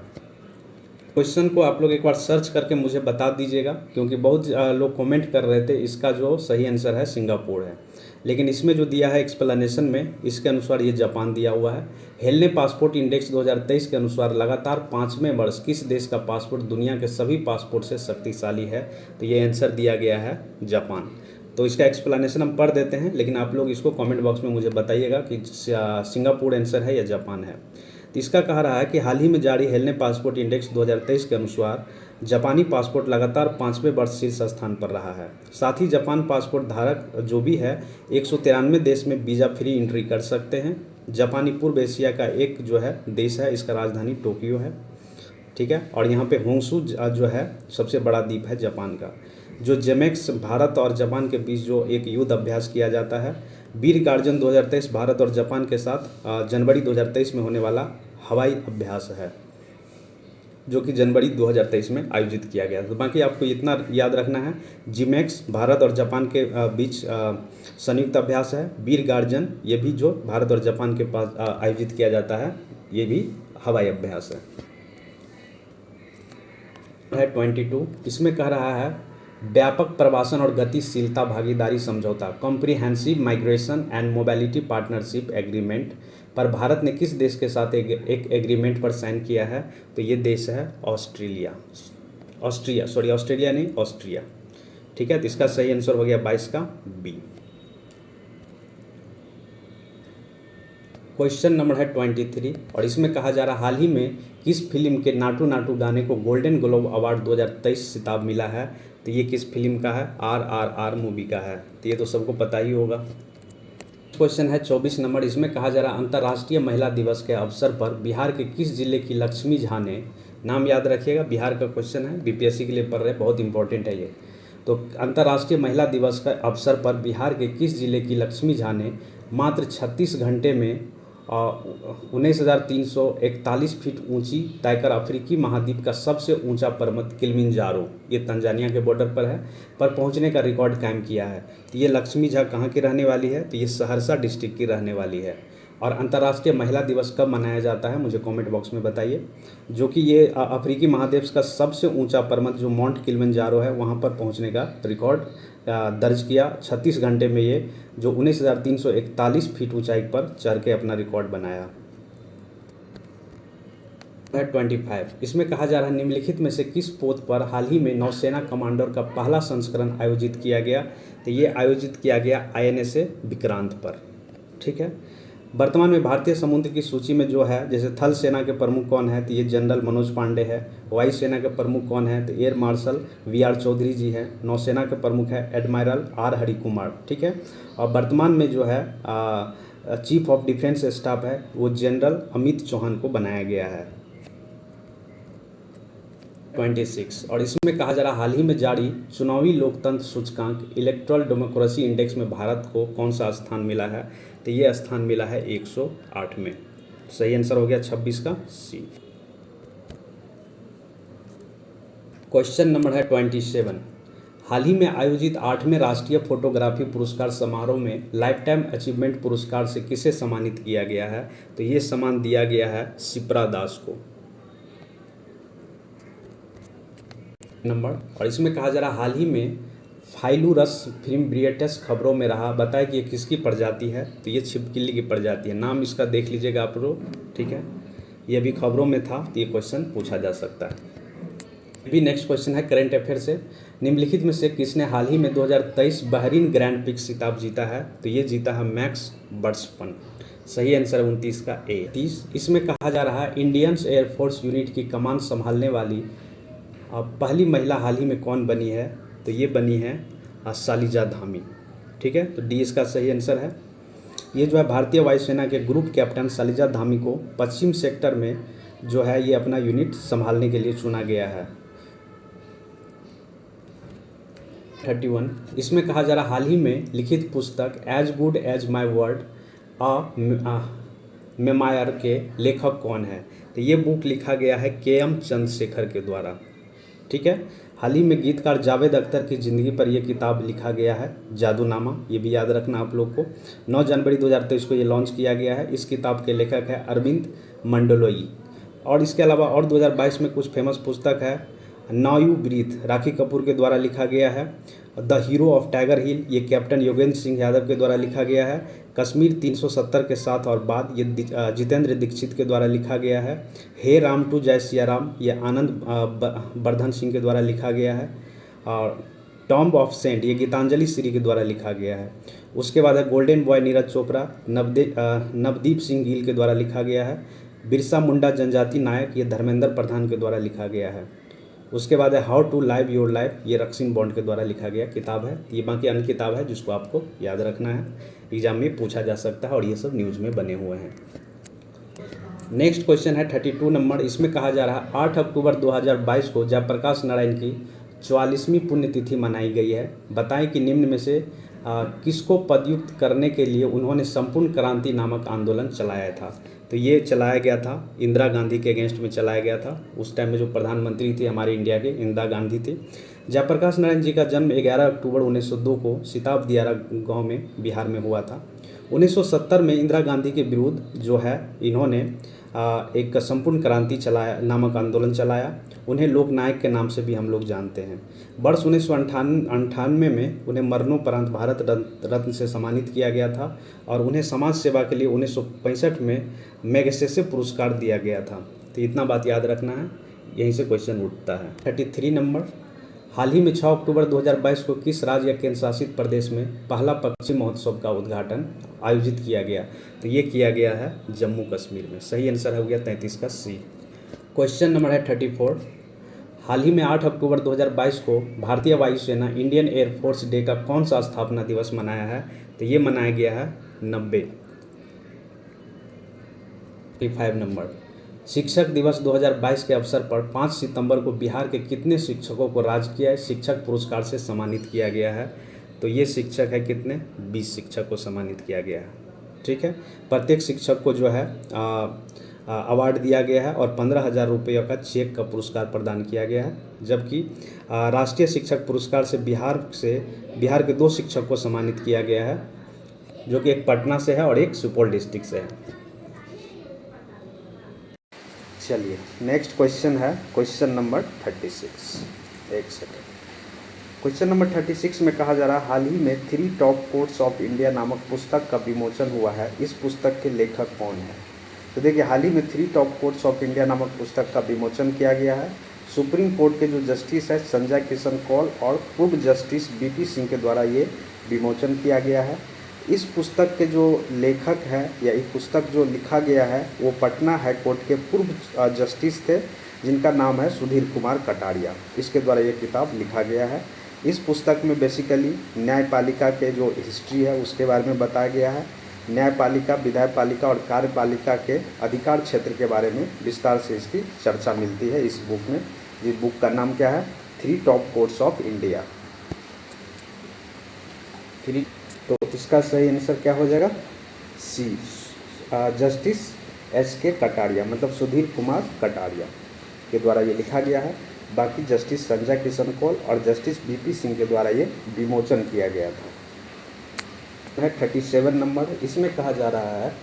क्वेश्चन को आप लोग एक बार सर्च करके मुझे बता दीजिएगा, क्योंकि बहुत लोग कमेंट कर रहे थे। इसका जो सही आंसर है सिंगापुर है, लेकिन इसमें जो दिया है एक्सप्लेनेशन में, इसके अनुसार ये जापान दिया हुआ है। हेलने पासपोर्ट इंडेक्स 2023 के अनुसार लगातार 5वें वर्ष किस देश का पासपोर्ट दुनिया के सभी पासपोर्ट से शक्तिशाली है? तो ये आंसर दिया गया है जापान। तो इसका एक्सप्लेनेशन हम पढ़ देते हैं, लेकिन आप लोग इसको कमेंट बॉक्स में मुझे बताइएगा कि सिंगापुर आंसर है या जापान है। तो इसका कहा रहा है कि हाल ही में जारी हेलने पासपोर्ट इंडेक्स 2023 के अनुसार जापानी पासपोर्ट लगातार 5वें वर्ष शीर्ष स्थान पर रहा है। साथ ही जापान पासपोर्ट धारक जो भी है 193 देश में वीज़ा फ्री एंट्री कर सकते हैं। जापानी पूर्व एशिया का एक जो है देश है, इसका राजधानी टोक्यो है, ठीक है। और यहाँ पे होंशु जो है सबसे बड़ा द्वीप है जापान का। जो जेमेक्स भारत और जापान के बीच जो एक युद्ध अभ्यास किया जाता है, वीर गार्जन 2023 भारत और जापान के साथ जनवरी 2023 में होने वाला हवाई अभ्यास है, जो कि जनवरी 2023 में आयोजित किया गया। तो बाकी आपको इतना याद रखना है, जिमेक्स भारत और जापान के बीच संयुक्त अभ्यास है। वीर गार्जन ये भी जो भारत और जापान के पास आयोजित किया जाता है, ये भी हवाई अभ्यास है। 22 इसमें कह रहा है व्यापक प्रवासन और गतिशीलता भागीदारी समझौता, comprehensive migration and mobility partnership agreement पर भारत ने किस देश के साथ एक एग्रीमेंट पर साइन किया है? तो ये देश है ऑस्ट्रिया, ठीक है। तो इसका सही आंसर हो गया 22 का बी। क्वेश्चन नंबर है 23 और इसमें कहा जा रहा हाल ही में किस फिल्म के नाटू नाटू गाने को गोल्डन ग्लोब अवार्ड 2023 खिताब मिला है? तो ये किस फिल्म का है? RRR मूवी का है। तो ये तो सबको पता ही होगा। क्वेश्चन है 24 नंबर, इसमें कहा जा रहा अंतर्राष्ट्रीय महिला दिवस के अवसर पर बिहार के किस जिले की लक्ष्मी झा ने, नाम याद रखिएगा, बिहार का क्वेश्चन है, बीपीएससी के लिए पढ़ रहे, बहुत इंपॉर्टेंट है ये। तो अंतर्राष्ट्रीय महिला दिवस के अवसर पर बिहार के किस जिले की लक्ष्मी झा ने मात्र 36 घंटे में 19,341 फीट ऊंची तयकर अफ्रीकी महाद्वीप का सबसे ऊंचा पर्वत किलिमंजारो, ये तंजानिया के बॉर्डर पर है, पर पहुंचने का रिकॉर्ड कायम किया है। तो ये लक्ष्मी झा कहाँ की रहने वाली है? तो ये सहरसा डिस्ट्रिक्ट की रहने वाली है। और अंतर्राष्ट्रीय महिला दिवस कब मनाया जाता है, मुझे कमेंट बॉक्स में बताइए। जो कि ये अफ्रीकी महाद्वीप का सबसे ऊंचा पर्वत जो माउंट किलिमंजारो है, वहाँ पर पहुँचने का रिकॉर्ड दर्ज किया 36 घंटे में, ये जो 19,341 फीट ऊंचाई पर चढ़ के अपना रिकॉर्ड बनाया। 25 इसमें कहा जा रहा है निम्नलिखित में से किस पोत पर हाल ही में नौसेना कमांडर का पहला संस्करण आयोजित किया गया? तो ये आयोजित किया गया INS विक्रांत पर, ठीक है। वर्तमान में भारतीय समुद्र की सूची में जो है, जैसे थल सेना के प्रमुख कौन है? तो ये जनरल मनोज पांडे है। वायु सेना के प्रमुख कौन है? तो एयर मार्शल VR चौधरी जी हैं। नौसेना के प्रमुख है एडमायरल R हरिकुमार, ठीक है। और वर्तमान में जो है चीफ ऑफ डिफेंस स्टाफ है, वो जनरल अमित चौहान को बनाया गया है। 26 और इसमें कहा जा रहा हाल ही में जारी चुनावी लोकतंत्र सूचकांक इलेक्टोरल डेमोक्रेसी इंडेक्स में भारत को कौन सा स्थान मिला है? तो ये स्थान मिला है 108 में। सही आंसर हो गया 26 का C। क्वेश्चन नंबर है 27, हाल ही में आयोजित 8वें राष्ट्रीय फोटोग्राफी पुरस्कार समारोह में लाइफ टाइम अचीवमेंट पुरस्कार से किसे सम्मानित किया गया है? तो ये सम्मान दिया गया है शिप्रा दास को। नंबर और इसमें कहा जा रहा हाल ही में फाइलूरस फिम्ब्रिएटस खबरों में रहा, बताए कि ये किसकी प्रजाति है? तो ये छिपकली की प्रजाति है। नाम इसका देख लीजिएगा आप लोग, ठीक है। ये भी खबरों में था, तो ये क्वेश्चन पूछा जा सकता है। भी नेक्स्ट क्वेश्चन है करंट अफेयर से। निम्नलिखित में से किसने हाल ही में 2023 बहरीन ग्रैंड प्रिक्स खिताब जीता है? तो ये जीता है मैक्स वर्स्टपन। सही आंसर है 29 का ए। 30 इसमें कहा जा रहा है इंडियन एयरफोर्स यूनिट की कमान संभालने वाली पहली महिला हाल ही में कौन बनी है? तो ये बनी है शालिजा धामी। ठीक है, तो डी इसका सही आंसर है। ये जो है भारतीय वायुसेना के ग्रुप कैप्टन शालिजा धामी को पश्चिम सेक्टर में जो है ये अपना यूनिट संभालने के लिए चुना गया है। 31 इसमें कहा जा रहा हाल ही में लिखित पुस्तक as good as my word memoir के लेखक कौन है? तो ये बुक लिखा गया है के.एम. चंद्रशेखर के द्वारा। ठीक है, हाल ही में गीतकार जावेद अख्तर की ज़िंदगी पर यह किताब लिखा गया है जादूनामा। ये भी याद रखना आप लोग को। 9 जनवरी 2023 को ये लॉन्च किया गया है। इस किताब के लेखक है अरविंद मंडलोई। और इसके अलावा और 2022 में कुछ फेमस पुस्तक है नाउ यू ब्रीथ, राखी कपूर के द्वारा लिखा गया है। द हीरो ऑफ टाइगर हिल, ये कैप्टन योगेंद्र सिंह यादव के द्वारा लिखा गया है। कश्मीर 370 के साथ और बाद, ये जितेंद्र दीक्षित के द्वारा लिखा गया है। हे राम टू जय सिया राम, ये आनंद वर्धन सिंह के द्वारा लिखा गया है। और टॉम्ब ऑफ सेंट, ये गीतांजलि श्री के द्वारा लिखा गया है। उसके बाद है गोल्डन बॉय नीरज चोपड़ा, नवदीप सिंह गिल के द्वारा लिखा गया है। बिरसा मुंडा जनजाति नायक, ये धर्मेंद्र प्रधान के द्वारा लिखा गया है। उसके बाद है how to live your life, ये रक्सिन बॉन्ड के द्वारा लिखा गया किताब है। ये बाकी अन्य किताब है जिसको आपको याद रखना है, एग्जाम में पूछा जा सकता है और ये सब न्यूज़ में बने हुए हैं। नेक्स्ट क्वेश्चन है 32 नंबर। इसमें कहा जा रहा है 8 अक्टूबर 2022 को जयप्रकाश नारायण की 44वीं पुण्यतिथि मनाई गई है। बताएं कि निम्न में से किसको पदयुक्त करने के लिए उन्होंने संपूर्ण क्रांति नामक आंदोलन चलाया था? तो ये चलाया गया था इंदिरा गांधी के अगेंस्ट में चलाया गया था। उस टाइम में जो प्रधानमंत्री थे हमारे इंडिया के, इंदिरा गांधी थे। जयप्रकाश नारायण जी का जन्म 11 अक्टूबर 1902 को सिताब दियारा गाँव में बिहार में हुआ था। 1970 में इंदिरा गांधी के विरुद्ध जो है इन्होंने एक संपूर्ण क्रांति चलाया नामक आंदोलन चलाया। उन्हें लोक नायक के नाम से भी हम लोग जानते हैं। वर्ष 1998 में उन्हें मरणोपरांत भारत रत्न से सम्मानित किया गया था और उन्हें समाज सेवा के लिए 1965 में मैग्सेसे पुरस्कार दिया गया था। तो इतना बात याद रखना है, यहीं से क्वेश्चन उठता है। 33 नंबर। हाल ही में 6 अक्टूबर 2022 को किस राज्य या केंद्र शासित प्रदेश में पहला पक्षी महोत्सव का उद्घाटन आयोजित किया गया? तो ये किया गया है जम्मू कश्मीर में। सही आंसर हो गया 33 का सी। क्वेश्चन नंबर है 34। हाल ही में 8 अक्टूबर 2022 को भारतीय वायुसेना इंडियन एयरफोर्स डे का कौन सा स्थापना दिवस मनाया है? तो ये मनाया गया है 95 नंबर। शिक्षक दिवस 2022 के अवसर पर 5 सितंबर को बिहार के कितने शिक्षकों को राजकीय शिक्षक पुरस्कार से सम्मानित किया गया है? तो ये शिक्षक है कितने? 20 शिक्षक को सम्मानित किया गया है। ठीक है, प्रत्येक शिक्षक को जो है अवार्ड दिया गया है और 15,000 रुपये का चेक का पुरस्कार प्रदान किया गया है। जबकि राष्ट्रीय शिक्षक पुरस्कार से बिहार के 2 शिक्षक को सम्मानित किया गया है, जो कि एक पटना से है और एक सुपौल डिस्ट्रिक्ट से है। चलिए नेक्स्ट क्वेश्चन है क्वेश्चन नंबर 36। एक सेकेंड। क्वेश्चन नंबर 36 में कहा जा रहा है हाल ही में 3 टॉप कोर्ट्स ऑफ इंडिया नामक पुस्तक का विमोचन हुआ है। इस पुस्तक के लेखक कौन है? तो देखिए, हाल ही में 3 टॉप कोर्ट्स ऑफ इंडिया नामक पुस्तक का विमोचन किया गया है। सुप्रीम कोर्ट के जो जस्टिस है संजय किशन कौल और पूर्व जस्टिस बीपी सिंह के द्वारा ये विमोचन किया गया है। इस पुस्तक के जो लेखक हैं या इस पुस्तक जो लिखा गया है वो पटना हाई कोर्ट के पूर्व जस्टिस थे, जिनका नाम है सुधीर कुमार कटारिया। इसके द्वारा ये किताब लिखा गया है। इस पुस्तक में बेसिकली न्यायपालिका के जो हिस्ट्री है उसके बारे में बताया गया है। न्यायपालिका, विधायपालिका और कार्यपालिका के अधिकार क्षेत्र के बारे में विस्तार से इसकी चर्चा मिलती है इस बुक में। इस बुक का नाम क्या है? 3 टॉप कोर्ट्स ऑफ इंडिया। तो इसका सही आंसर क्या हो जाएगा? सी, जस्टिस SK कटारिया, मतलब सुधीर कुमार कटारिया के द्वारा ये लिखा गया है। बाकी जस्टिस संजय किशन कौल और जस्टिस BP सिंह के द्वारा ये विमोचन किया गया था। 37 नंबर। इसमें कहा जा रहा है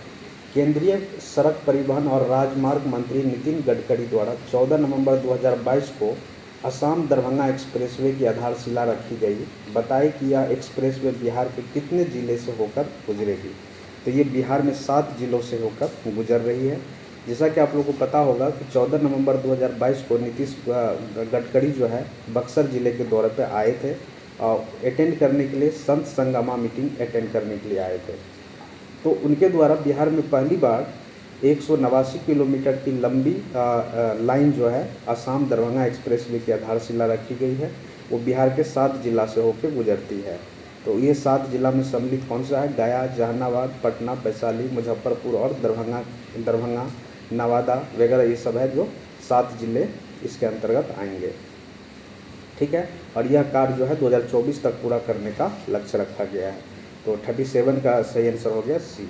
केंद्रीय सड़क परिवहन और राजमार्ग मंत्री नितिन गडकरी द्वारा 14 नवंबर 2022 को असम दरभंगा एक्सप्रेसवे की आधारशिला रखी गई। बताए कि यह एक्सप्रेसवे बिहार के कितने ज़िले से होकर गुजरेगी? तो ये बिहार में 7 जिलों से होकर गुजर रही है। जैसा कि आप लोगों को पता होगा कि 14 नवंबर 2022 को नीतीश गडकरी जो है बक्सर जिले के दौरे पे आए थे और अटेंड करने के लिए संत संगमा मीटिंग अटेंड करने के लिए आए थे। तो उनके द्वारा बिहार में पहली बार 189 किलोमीटर की लंबी लाइन जो है असम दरभंगा एक्सप्रेसवे की आधारशिला रखी गई है। वो बिहार के 7 जिला से होकर गुजरती है। तो ये 7 जिला में सम्मिलित कौन सा है? गया, जहानाबाद, पटना, वैशाली, मुजफ्फरपुर और दरभंगा, नवादा वगैरह ये सब है जो 7 जिले इसके अंतर्गत आएंगे। ठीक है, और यह कार्य जो है 2024 तक पूरा करने का लक्ष्य रखा गया है। तो 37 का सही आंसर हो गया सी।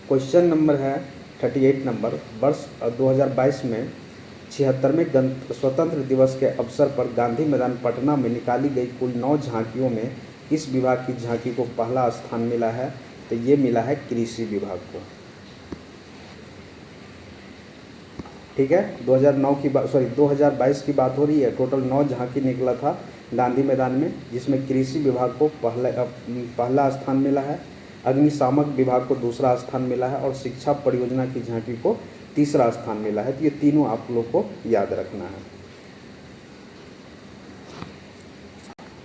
क्वेश्चन नंबर है 38 नंबर, वर्ष 2022 में 76वें स्वतंत्र दिवस के अवसर पर गांधी मैदान पटना में निकाली गई कुल 9 झांकियों में किस विभाग की झांकी को पहला स्थान मिला है? तो ये मिला है कृषि विभाग को। ठीक है, 2022 की बात हो रही है। टोटल 9 झांकी निकला था गांधी मैदान में, जिसमें कृषि विभाग को पहला स्थान मिला है, अग्निशामक विभाग को दूसरा स्थान मिला है और शिक्षा परियोजना की झांकी को तीसरा स्थान मिला है। तो ये तीनों आप लोग को याद रखना है।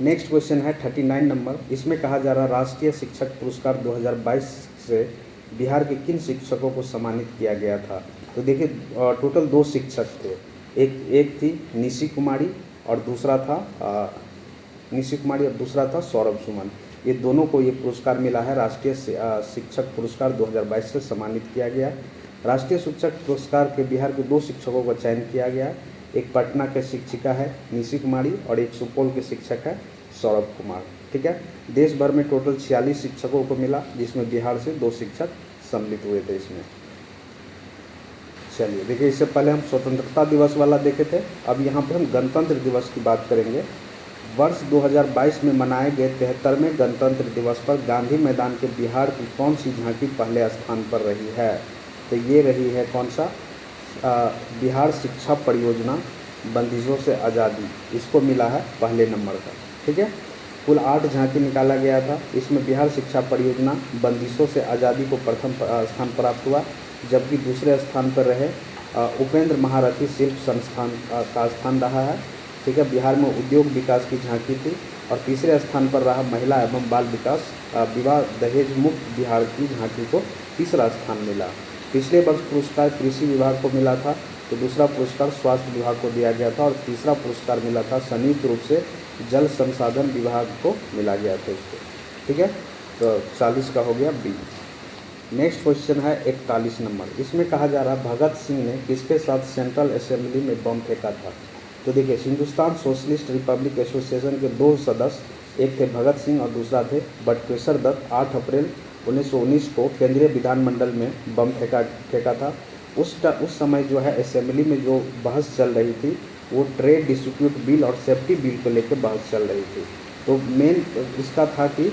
नेक्स्ट क्वेश्चन है 39 नंबर, इसमें कहा जा रहा है राष्ट्रीय शिक्षक पुरस्कार 2022 से बिहार के किन शिक्षकों को सम्मानित किया गया था? तो देखिए टोटल 2 शिक्षक थे, एक थी निशी कुमारी और दूसरा था सौरभ सुमन। ये दोनों को ये पुरस्कार मिला है। राष्ट्रीय शिक्षक पुरस्कार 2022 से सम्मानित किया गया। राष्ट्रीय शिक्षक पुरस्कार के बिहार के 2 शिक्षकों का चयन किया गया। एक पटना के शिक्षिका है निशी कुमारी और एक सुपौल के शिक्षक है सौरभ कुमार। ठीक है, देश भर में टोटल 46 शिक्षकों को मिला, जिसमें बिहार से 2 शिक्षक सम्मिलित हुए थे इसमें। चलिए देखिए, इससे पहले हम स्वतंत्रता दिवस वाला देखे थे, अब यहाँ पर हम गणतंत्र दिवस की बात करेंगे। वर्ष 2022 में मनाए गए 73वें गणतंत्र दिवस पर गांधी मैदान के बिहार की कौन सी झांकी पहले स्थान पर रही है? तो ये रही है कौन सा? बिहार शिक्षा परियोजना बंदिशों से आज़ादी, इसको मिला है पहले नंबर का। ठीक है, कुल 8 झांकी निकाला गया था, इसमें बिहार शिक्षा परियोजना बंदिशों से आज़ादी को प्रथम स्थान प्राप्त हुआ, जबकि दूसरे स्थान पर रहे उपेंद्र महारथी शिल्प संस्थान का स्थान रहा है। ठीक है, बिहार में उद्योग विकास की झांकी थी और तीसरे स्थान पर रहा महिला एवं बाल विकास विवाह दहेज मुक्त बिहार की झांकी को तीसरा स्थान मिला। पिछले वर्ष पुरस्कार कृषि विभाग को मिला था, तो दूसरा पुरस्कार स्वास्थ्य विभाग को दिया गया था और तीसरा पुरस्कार मिला था संयुक्त रूप से जल संसाधन विभाग को मिला गया था इसको। ठीक है, तो 40 का हो गया बी। नेक्स्ट क्वेश्चन है 41 नंबर, इसमें कहा जा रहा है भगत सिंह ने किसके साथ सेंट्रल असेंबली में बम फेंका था? तो देखिए, हिंदुस्तान सोशलिस्ट रिपब्लिक एसोसिएशन के 2 सदस्य, एक थे भगत सिंह और दूसरा थे बटुकेश्वर दत्त, 8 अप्रैल 1919 को केंद्रीय विधानमंडल में बम फेंका था। उस समय जो है असेंबली में जो बहस चल रही थी वो ट्रेड डिस्प्यूट बिल और सेफ्टी बिल को लेकर बहस चल रही थी। तो मेन इसका था कि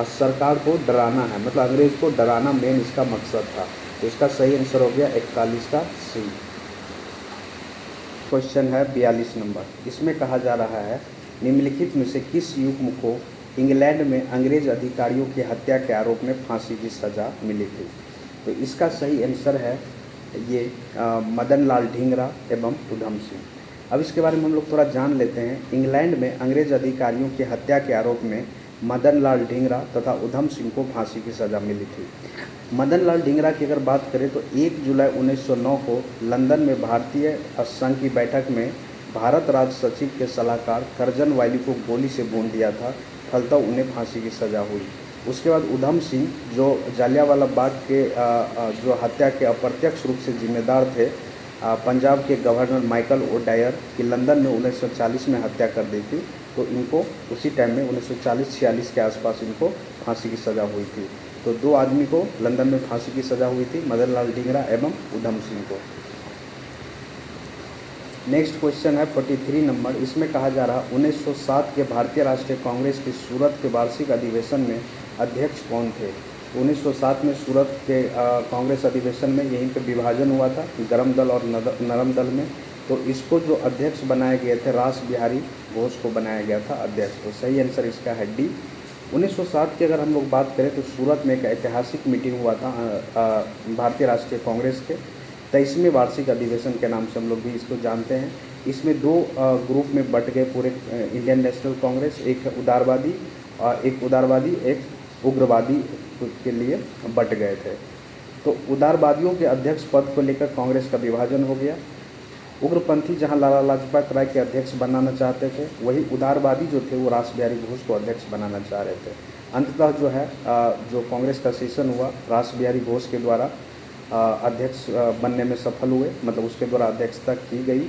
सरकार को डराना है, मतलब अंग्रेज को डराना मेन इसका मकसद था। तो इसका सही आंसर हो गया 41 का सी। क्वेश्चन है 42 नंबर, इसमें कहा जा रहा है निम्नलिखित में से किस युग्म को इंग्लैंड में अंग्रेज अधिकारियों की हत्या के आरोप में फांसी की सज़ा मिली थी? तो इसका सही आंसर है ये मदन लाल ढींगरा एवं उधम सिंह। अब इसके बारे में हम लोग थोड़ा जान लेते हैं। इंग्लैंड में अंग्रेज अधिकारियों की हत्या के आरोप में मदन लाल ढींगरा तथा उधम सिंह को फांसी की सज़ा मिली थी। मदन लाल ढींगरा की अगर बात करें तो 1 जुलाई 1909 को लंदन में भारतीय संघ की बैठक में भारत राज्य सचिव के सलाहकार करजन वाली को गोली से भून दिया था, फलतः उन्हें फांसी की सज़ा हुई। उसके बाद उधम सिंह जो जालियांवाला बाग के जो हत्या के अप्रत्यक्ष रूप से जिम्मेदार थे, पंजाब के गवर्नर माइकल ओडायर की लंदन में 1940 में हत्या कर दी थी, तो इनको उसी टाइम में 1940-46 के आसपास इनको फांसी की सज़ा हुई थी। तो 2 आदमी को लंदन में फांसी की सज़ा हुई थी, मदन लाल ढींगरा एवं उधम सिंह को। नेक्स्ट क्वेश्चन है 43 नंबर, इसमें कहा जा रहा 1907 के भारतीय राष्ट्रीय कांग्रेस की सूरत के वार्षिक अधिवेशन में अध्यक्ष कौन थे? 1907 में सूरत के कांग्रेस अधिवेशन में यहीं पे विभाजन हुआ था गर्म दल और नरम दल में। तो इसको जो अध्यक्ष बनाए गए थे रास बिहारी घोष को बनाया गया था अध्यक्ष। तो सही आंसर इसका है डी, 1960 की अगर हम लोग बात करें तो सूरत में एक ऐतिहासिक मीटिंग हुआ था भारतीय राष्ट्रीय कांग्रेस के 23वें वार्षिक अधिवेशन के नाम से हम लोग भी इसको जानते हैं। इसमें दो ग्रुप में बट गए पूरे इंडियन नेशनल कांग्रेस, एक उदारवादी एक उग्रवादी के लिए बट गए थे। तो उदारवादियों के अध्यक्ष पद को लेकर कांग्रेस का विभाजन हो गया। उग्रपंथी जहां लाला लाजपत राय के अध्यक्ष बनाना चाहते थे, वही उदारवादी जो थे वो रास बिहारी घोष को अध्यक्ष बनाना चाह रहे थे। अंततः जो है जो कांग्रेस का सेशन हुआ, रास बिहारी घोष के द्वारा अध्यक्ष बनने में सफल हुए, मतलब उसके द्वारा अध्यक्षता की गई।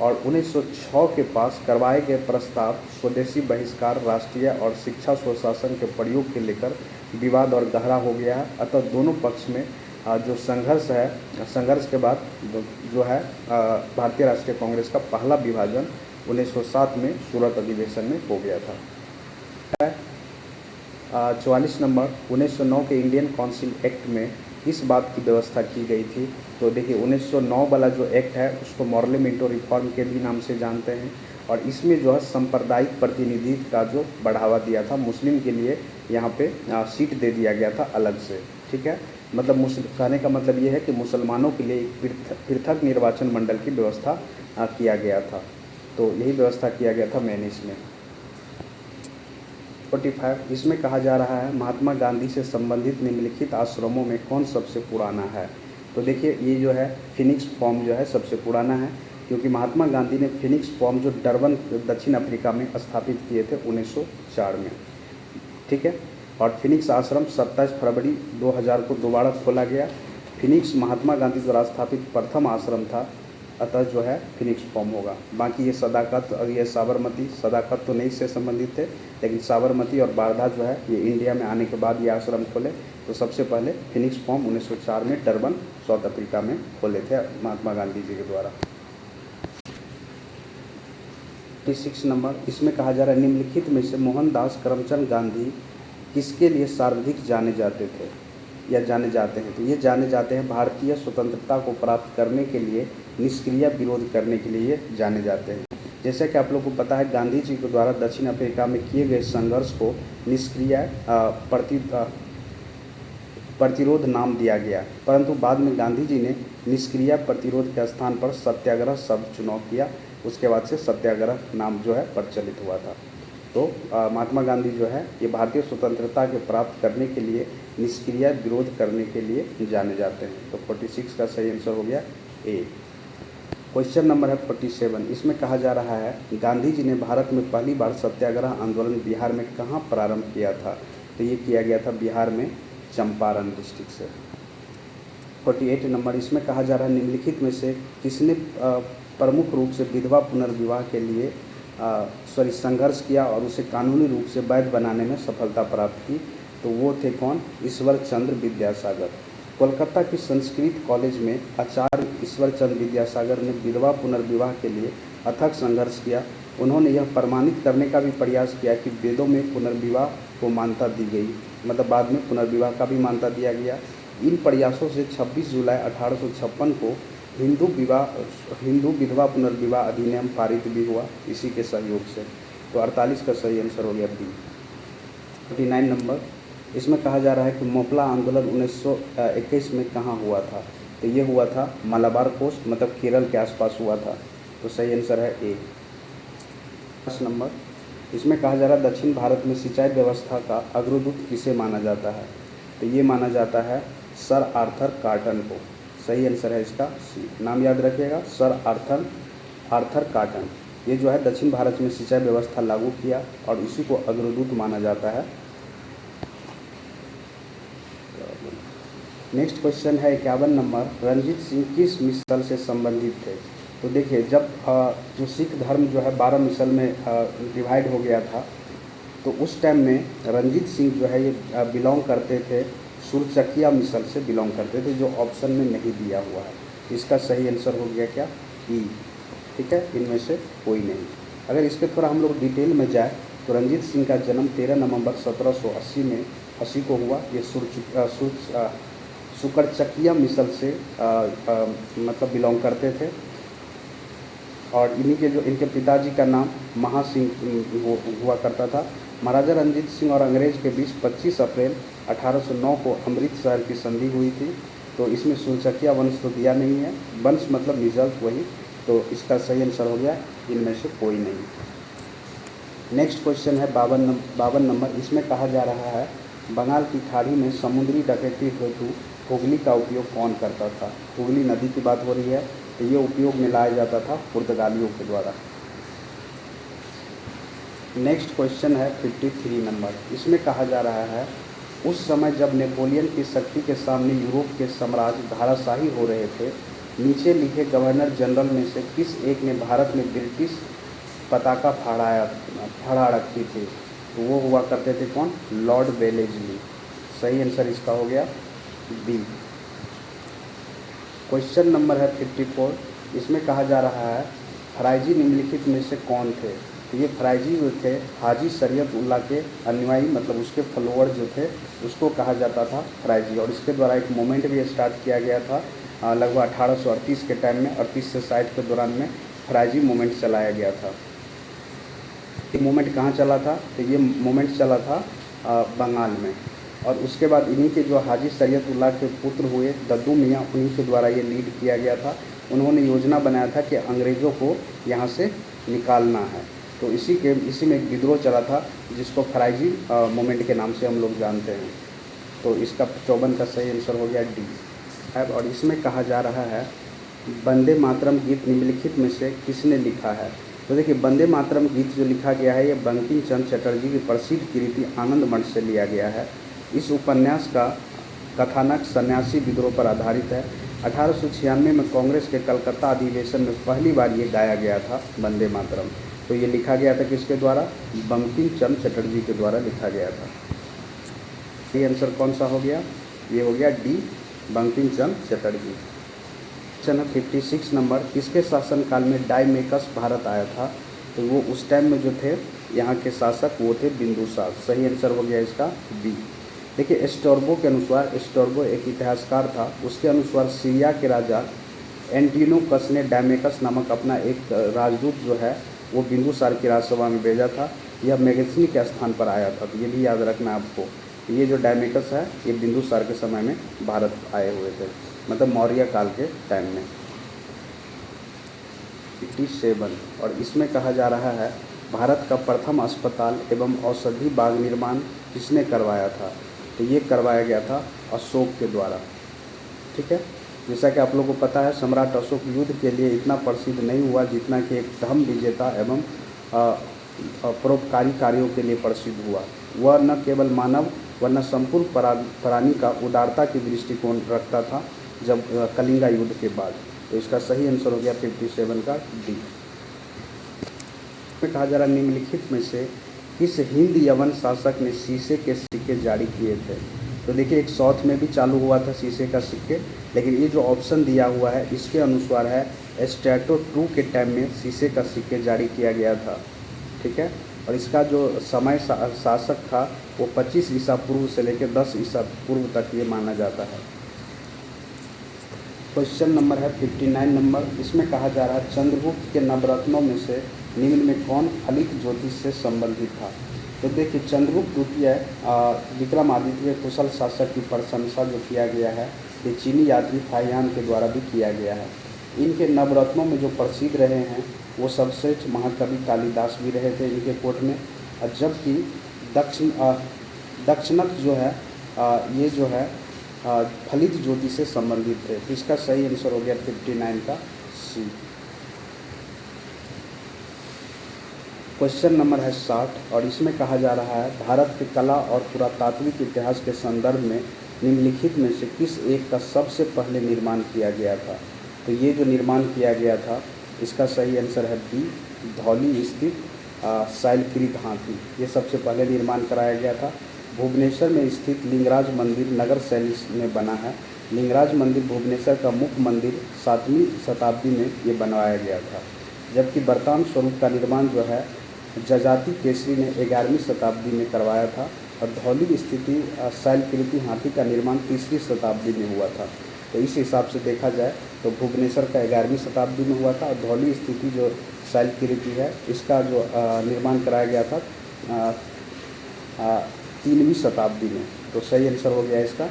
और 1906 के पास करवाए गए प्रस्ताव स्वदेशी बहिष्कार, राष्ट्रीय और शिक्षा स्वशासन के प्रयोग के लेकर विवाद और गहरा हो गया है। अतः दोनों पक्ष में जो संघर्ष है, संघर्ष के बाद जो है भारतीय राष्ट्रीय कांग्रेस का पहला विभाजन 1907 में सूरत अधिवेशन में हो गया था। 44 नंबर 1909 के इंडियन काउंसिल एक्ट में इस बात की व्यवस्था की गई थी। तो देखिए 1909 वाला जो एक्ट है उसको मॉर्ले मिंटो रिफॉर्म के भी नाम से जानते हैं। और इसमें जो है सांप्रदायिक प्रतिनिधित्व का जो बढ़ावा दिया था, मुस्लिम के लिए यहाँ पे सीट दे दिया गया था अलग से। ठीक है, मतलब कहने का मतलब ये है कि मुसलमानों के लिए एक पृथक निर्वाचन मंडल की व्यवस्था किया गया था। तो यही व्यवस्था किया गया था मेन इसमें। 45 इसमें कहा जा रहा है महात्मा गांधी से संबंधित निम्नलिखित आश्रमों में कौन सबसे पुराना है। तो देखिए ये जो है फिनिक्स फॉर्म जो है सबसे पुराना है, क्योंकि महात्मा गांधी ने फिनिक्स फॉर्म जो डरबन दक्षिण अफ्रीका में स्थापित किए थे 1904 में। ठीक है, और फिनिक्स आश्रम 27 फरवरी 2000 को दोबारा खोला गया। फिनिक्स महात्मा गांधी द्वारा स्थापित प्रथम आश्रम था, अतः जो है फिनिक्स फॉर्म होगा। बाकी ये सदाकत और ये साबरमती, सदाकत तो नहीं से संबंधित थे, लेकिन साबरमती और वारधा जो है ये इंडिया में आने के बाद ये आश्रम खोले। तो सबसे पहले फिनिक्स फॉर्म 1904 में डरबन साउथ अफ्रीका में खोले थे महात्मा गांधी जी के द्वारा। 36 नंबर इसमें कहा जा रहा है निम्नलिखित में से मोहनदास करमचंद गांधी किसके लिए सर्वाधिक जाने जाते थे या जाने जाते हैं। तो ये जाने जाते हैं भारतीय स्वतंत्रता को प्राप्त करने के लिए निष्क्रिय विरोध करने के लिए जाने जाते हैं। जैसा कि आप लोगों को पता है गांधी जी के द्वारा दक्षिण अफ्रीका में किए गए संघर्ष को निष्क्रिय प्रतिरोध नाम दिया गया, परंतु बाद में गांधी जी ने निष्क्रिय प्रतिरोध के स्थान पर सत्याग्रह शब्द चुनाव किया। उसके बाद से सत्याग्रह नाम जो है प्रचलित हुआ था। तो महात्मा गांधी जो है ये भारतीय स्वतंत्रता के प्राप्त करने के लिए निष्क्रिय विरोध करने के लिए जाने जाते हैं। तो 46 का सही आंसर हो गया ए। क्वेश्चन नंबर है 47, इसमें कहा जा रहा है गांधी जी ने भारत में पहली बार सत्याग्रह आंदोलन बिहार में कहाँ प्रारंभ किया था। तो ये किया गया था बिहार में चंपारण डिस्ट्रिक्ट से। 48 नंबर इसमें कहा जा रहा है निम्नलिखित में से किसने प्रमुख रूप से विधवा पुनर्विवाह के लिए संघर्ष किया और उसे कानूनी रूप से वैध बनाने में सफलता प्राप्त की। तो वो थे कौन, ईश्वर चंद्र विद्यासागर। कोलकाता के संस्कृत कॉलेज में आचार्य ईश्वर चंद्र विद्यासागर ने विधवा पुनर्विवाह के लिए अथक संघर्ष किया। उन्होंने यह प्रमाणित करने का भी प्रयास किया कि वेदों में पुनर्विवाह को मान्यता दी गई, मतलब बाद में पुनर्विवाह का भी मान्यता दिया गया। इन प्रयासों से 26 जुलाई 1856 को हिंदू विधवा पुनर्विवाह अधिनियम पारित भी हुआ इसी के सहयोग से। तो 48 का सही आंसर हो गया बी। 49 नंबर इसमें कहा जा रहा है कि मोपला आंदोलन 1921 में कहाँ हुआ था। तो ये हुआ था मलाबार कोस्ट, मतलब केरल के आसपास हुआ था। तो सही आंसर है ए। 10 नंबर इसमें कहा जा रहा है दक्षिण भारत में सिंचाई व्यवस्था का अग्रदूत किसे माना जाता है। तो ये माना जाता है सर आर्थर कॉटन को। सही आंसर है इसका सी। नाम याद रखिएगा, सर आर्थर कॉटन। ये जो है दक्षिण भारत में सिंचाई व्यवस्था लागू किया और इसी को अग्रदूत माना जाता है। नेक्स्ट क्वेश्चन है 51 नंबर, रंजीत सिंह किस मिसल से संबंधित थे। तो देखिए जब जो सिख धर्म जो है 12 मिसल में डिवाइड हो गया था, तो उस टाइम में रंजीत सिंह जो है ये बिलोंग करते थे सुरचकिया मिसल से बिलोंग करते थे, जो ऑप्शन में नहीं दिया हुआ है। इसका सही आंसर हो गया क्या, ई। ठीक है, इनमें से कोई नहीं। अगर इसके थोड़ा हम लोग डिटेल में जाए तो रंजीत सिंह का जन्म 13 नवंबर 1780 में 80 को हुआ। ये सुकरचकिया मिसल से मतलब बिलोंग करते थे। और इन्हीं के जो इनके पिताजी का नाम महासिंह हुआ करता था। महाराजा रंजीत सिंह और अंग्रेज के बीच 25 अप्रैल 1809 को अमृतसर की संधि हुई थी। तो इसमें सुलचकिया वंश तो दिया नहीं है, वंश मतलब रिजल्ट वही, तो इसका सही आंसर हो गया इनमें से कोई नहीं। नेक्स्ट क्वेश्चन है 52 नंबर। इसमें कहा जा रहा है बंगाल की खाड़ी में समुद्री डकैती हेतु हुगली का उपयोग कौन करता था। हुगली नदी की बात हो रही है, तो ये उपयोग में लाया जाता था पुर्तगालियों के द्वारा। नेक्स्ट क्वेश्चन है 53 नंबर। इसमें कहा जा रहा है उस समय जब नेपोलियन की शक्ति के सामने यूरोप के साम्राज्य धाराशाही हो रहे थे, नीचे लिखे गवर्नर जनरल में से किस एक ने भारत में ब्रिटिश पताका फहरा रखी थी। तो वो हुआ करते थे कौन, लॉर्ड वेलेस्ली। सही आंसर इसका हो गया बी। क्वेश्चन नंबर है 54। इसमें कहा जा रहा है फराइजी निम्नलिखित में से कौन थे। तो ये फराइजी जो थे हाजी शरीयत उल्लाह के अनुयायी, मतलब उसके फॉलोअर जो थे उसको कहा जाता था फराइजी। और इसके द्वारा एक मूवमेंट भी स्टार्ट किया गया था लगभग 1838 के टाइम में, 38 से 60 के दौरान में फराइजी मूवमेंट चलाया गया था। ये मूवमेंट कहाँ चला था, तो ये मूवमेंट चला था बंगाल में। और उसके बाद इन्हीं के जो हाजी शरीयत उल्लाह के पुत्र हुए दद्दू मियाँ, उन्हीं के द्वारा ये लीड किया गया था। उन्होंने योजना बनाया था कि अंग्रेज़ों को यहाँ से निकालना है। तो इसी में एक विद्रोह चला था जिसको फराइजी मूवमेंट के नाम से हम लोग जानते हैं। तो इसका 54 का सही आंसर हो गया डी। और इसमें कहा जा रहा है वंदे मातरम गीत निम्नलिखित में से किसने लिखा है। तो देखिए वंदे मातरम गीत जो लिखा गया है ये बंकिम चंद्र चटर्जी की प्रसिद्ध कृति आनंद मठ से लिया गया है। इस उपन्यास का कथानक सन्यासी विद्रोह पर आधारित है। 1896 में कांग्रेस के कलकत्ता अधिवेशन में पहली बार ये गाया गया था वंदे मातरम। तो ये लिखा गया था किसके द्वारा, बंकिम चंद्र चटर्जी के द्वारा लिखा गया था। ये आंसर कौन सा हो गया, ये हो गया D, Bankim Chandra Chatterjee. Question 56 number. किसके शासनकाल में डायमेकस भारत आया था। तो वो उस टाइम में जो थे यहाँ के शासक वो थे बिंदुसार। सही आंसर हो गया इसका बी। देखिए स्ट्रैबो के अनुसार, स्ट्रैबो एक इतिहासकार था, उसके अनुसार सीरिया के राजा एंटियोकस ने डायमेकस नामक अपना एक राजदूत जो है वो बिंदुसार की राजसभा में भेजा था। यह मेगेसनी के स्थान पर आया था। तो ये भी याद रखना आपको, ये जो डायमेकस है ये बिंदुसार के समय में भारत आए हुए थे, मतलब मौर्य काल के टाइम में। 57। और इसमें कहा जा रहा है भारत का प्रथम अस्पताल एवं औषधि बाग निर्माण किसने करवाया था। तो ये करवाया गया था अशोक के द्वारा। ठीक है, जैसा कि आप लोगों को पता है सम्राट अशोक युद्ध के लिए इतना प्रसिद्ध नहीं हुआ जितना कि एक धर्म विजेता एवं परोपकारी कार्यों के लिए प्रसिद्ध हुआ। वह न केवल मानव व न संपूर्ण प्राणी का उदारता की दृष्टिकोण रखता था जब कलिंगा युद्ध के बाद। तो इसका सही आंसर हो गया 57 का डी। में कहा जा रहा निम्नलिखित में से किस हिंद यवन शासक ने शीशे के सिक्के जारी किए थे। तो देखिए एक साउथ में भी चालू हुआ था शीशे का सिक्के, लेकिन ये जो ऑप्शन दिया हुआ है इसके अनुसार है स्ट्रैटो 2 के टाइम में शीशे का सिक्के जारी किया गया था। ठीक है, और इसका जो समय शासक था वो 25 ईसा पूर्व से लेकर 10 ईसा पूर्व तक ये माना जाता है। क्वेश्चन नंबर है 59 नंबर। इसमें कहा जा रहा है चंद्रगुप्त के नवरत्नों में से निम्न में कौन फलित ज्योतिष से संबंधित था। तो देखिए चंद्रगुप्त द्वितीय विक्रमादित्य कुशल शासक की प्रशंसा जो किया गया है ये चीनी यात्री फाहियान के द्वारा भी किया गया है। इनके नवरत्नों में जो प्रसिद्ध रहे हैं वो सबश्रेष्ठ महाकवि कालिदास भी रहे थे इनके कोट में। और जबकि दक्षिणक जो है ये जो है फलित ज्योति से संबंधित थे। तो इसका सही आंसर हो गया 59 का सी। क्वेश्चन नंबर है 60 और इसमें कहा जा रहा है भारत के कला और पुरातात्विक इतिहास के संदर्भ में निम्नलिखित में से किस एक का सबसे पहले निर्माण किया गया था। तो ये जो निर्माण किया गया था इसका सही आंसर है बी, धौली स्थित शैलकृत हाथी। ये सबसे पहले निर्माण कराया गया था। भुवनेश्वर में स्थित लिंगराज मंदिर नगर शैली में बना है। लिंगराज मंदिर भुवनेश्वर का मुख्य मंदिर 7वीं शताब्दी में ये बनवाया गया था। जबकि वर्तमान स्वरूप का निर्माण जो है जजाति केसरी ने 11वीं शताब्दी में करवाया था। और धौली स्थिति शैलकृति हाथी का निर्माण 3री शताब्दी में हुआ था। तो इस हिसाब से देखा जाए तो भुवनेश्वर का 11वीं शताब्दी में हुआ था, और धौली स्थिति जो शैलकीर्ति है इसका जो निर्माण कराया गया था 3वीं शताब्दी में। तो सही आंसर हो गया इसका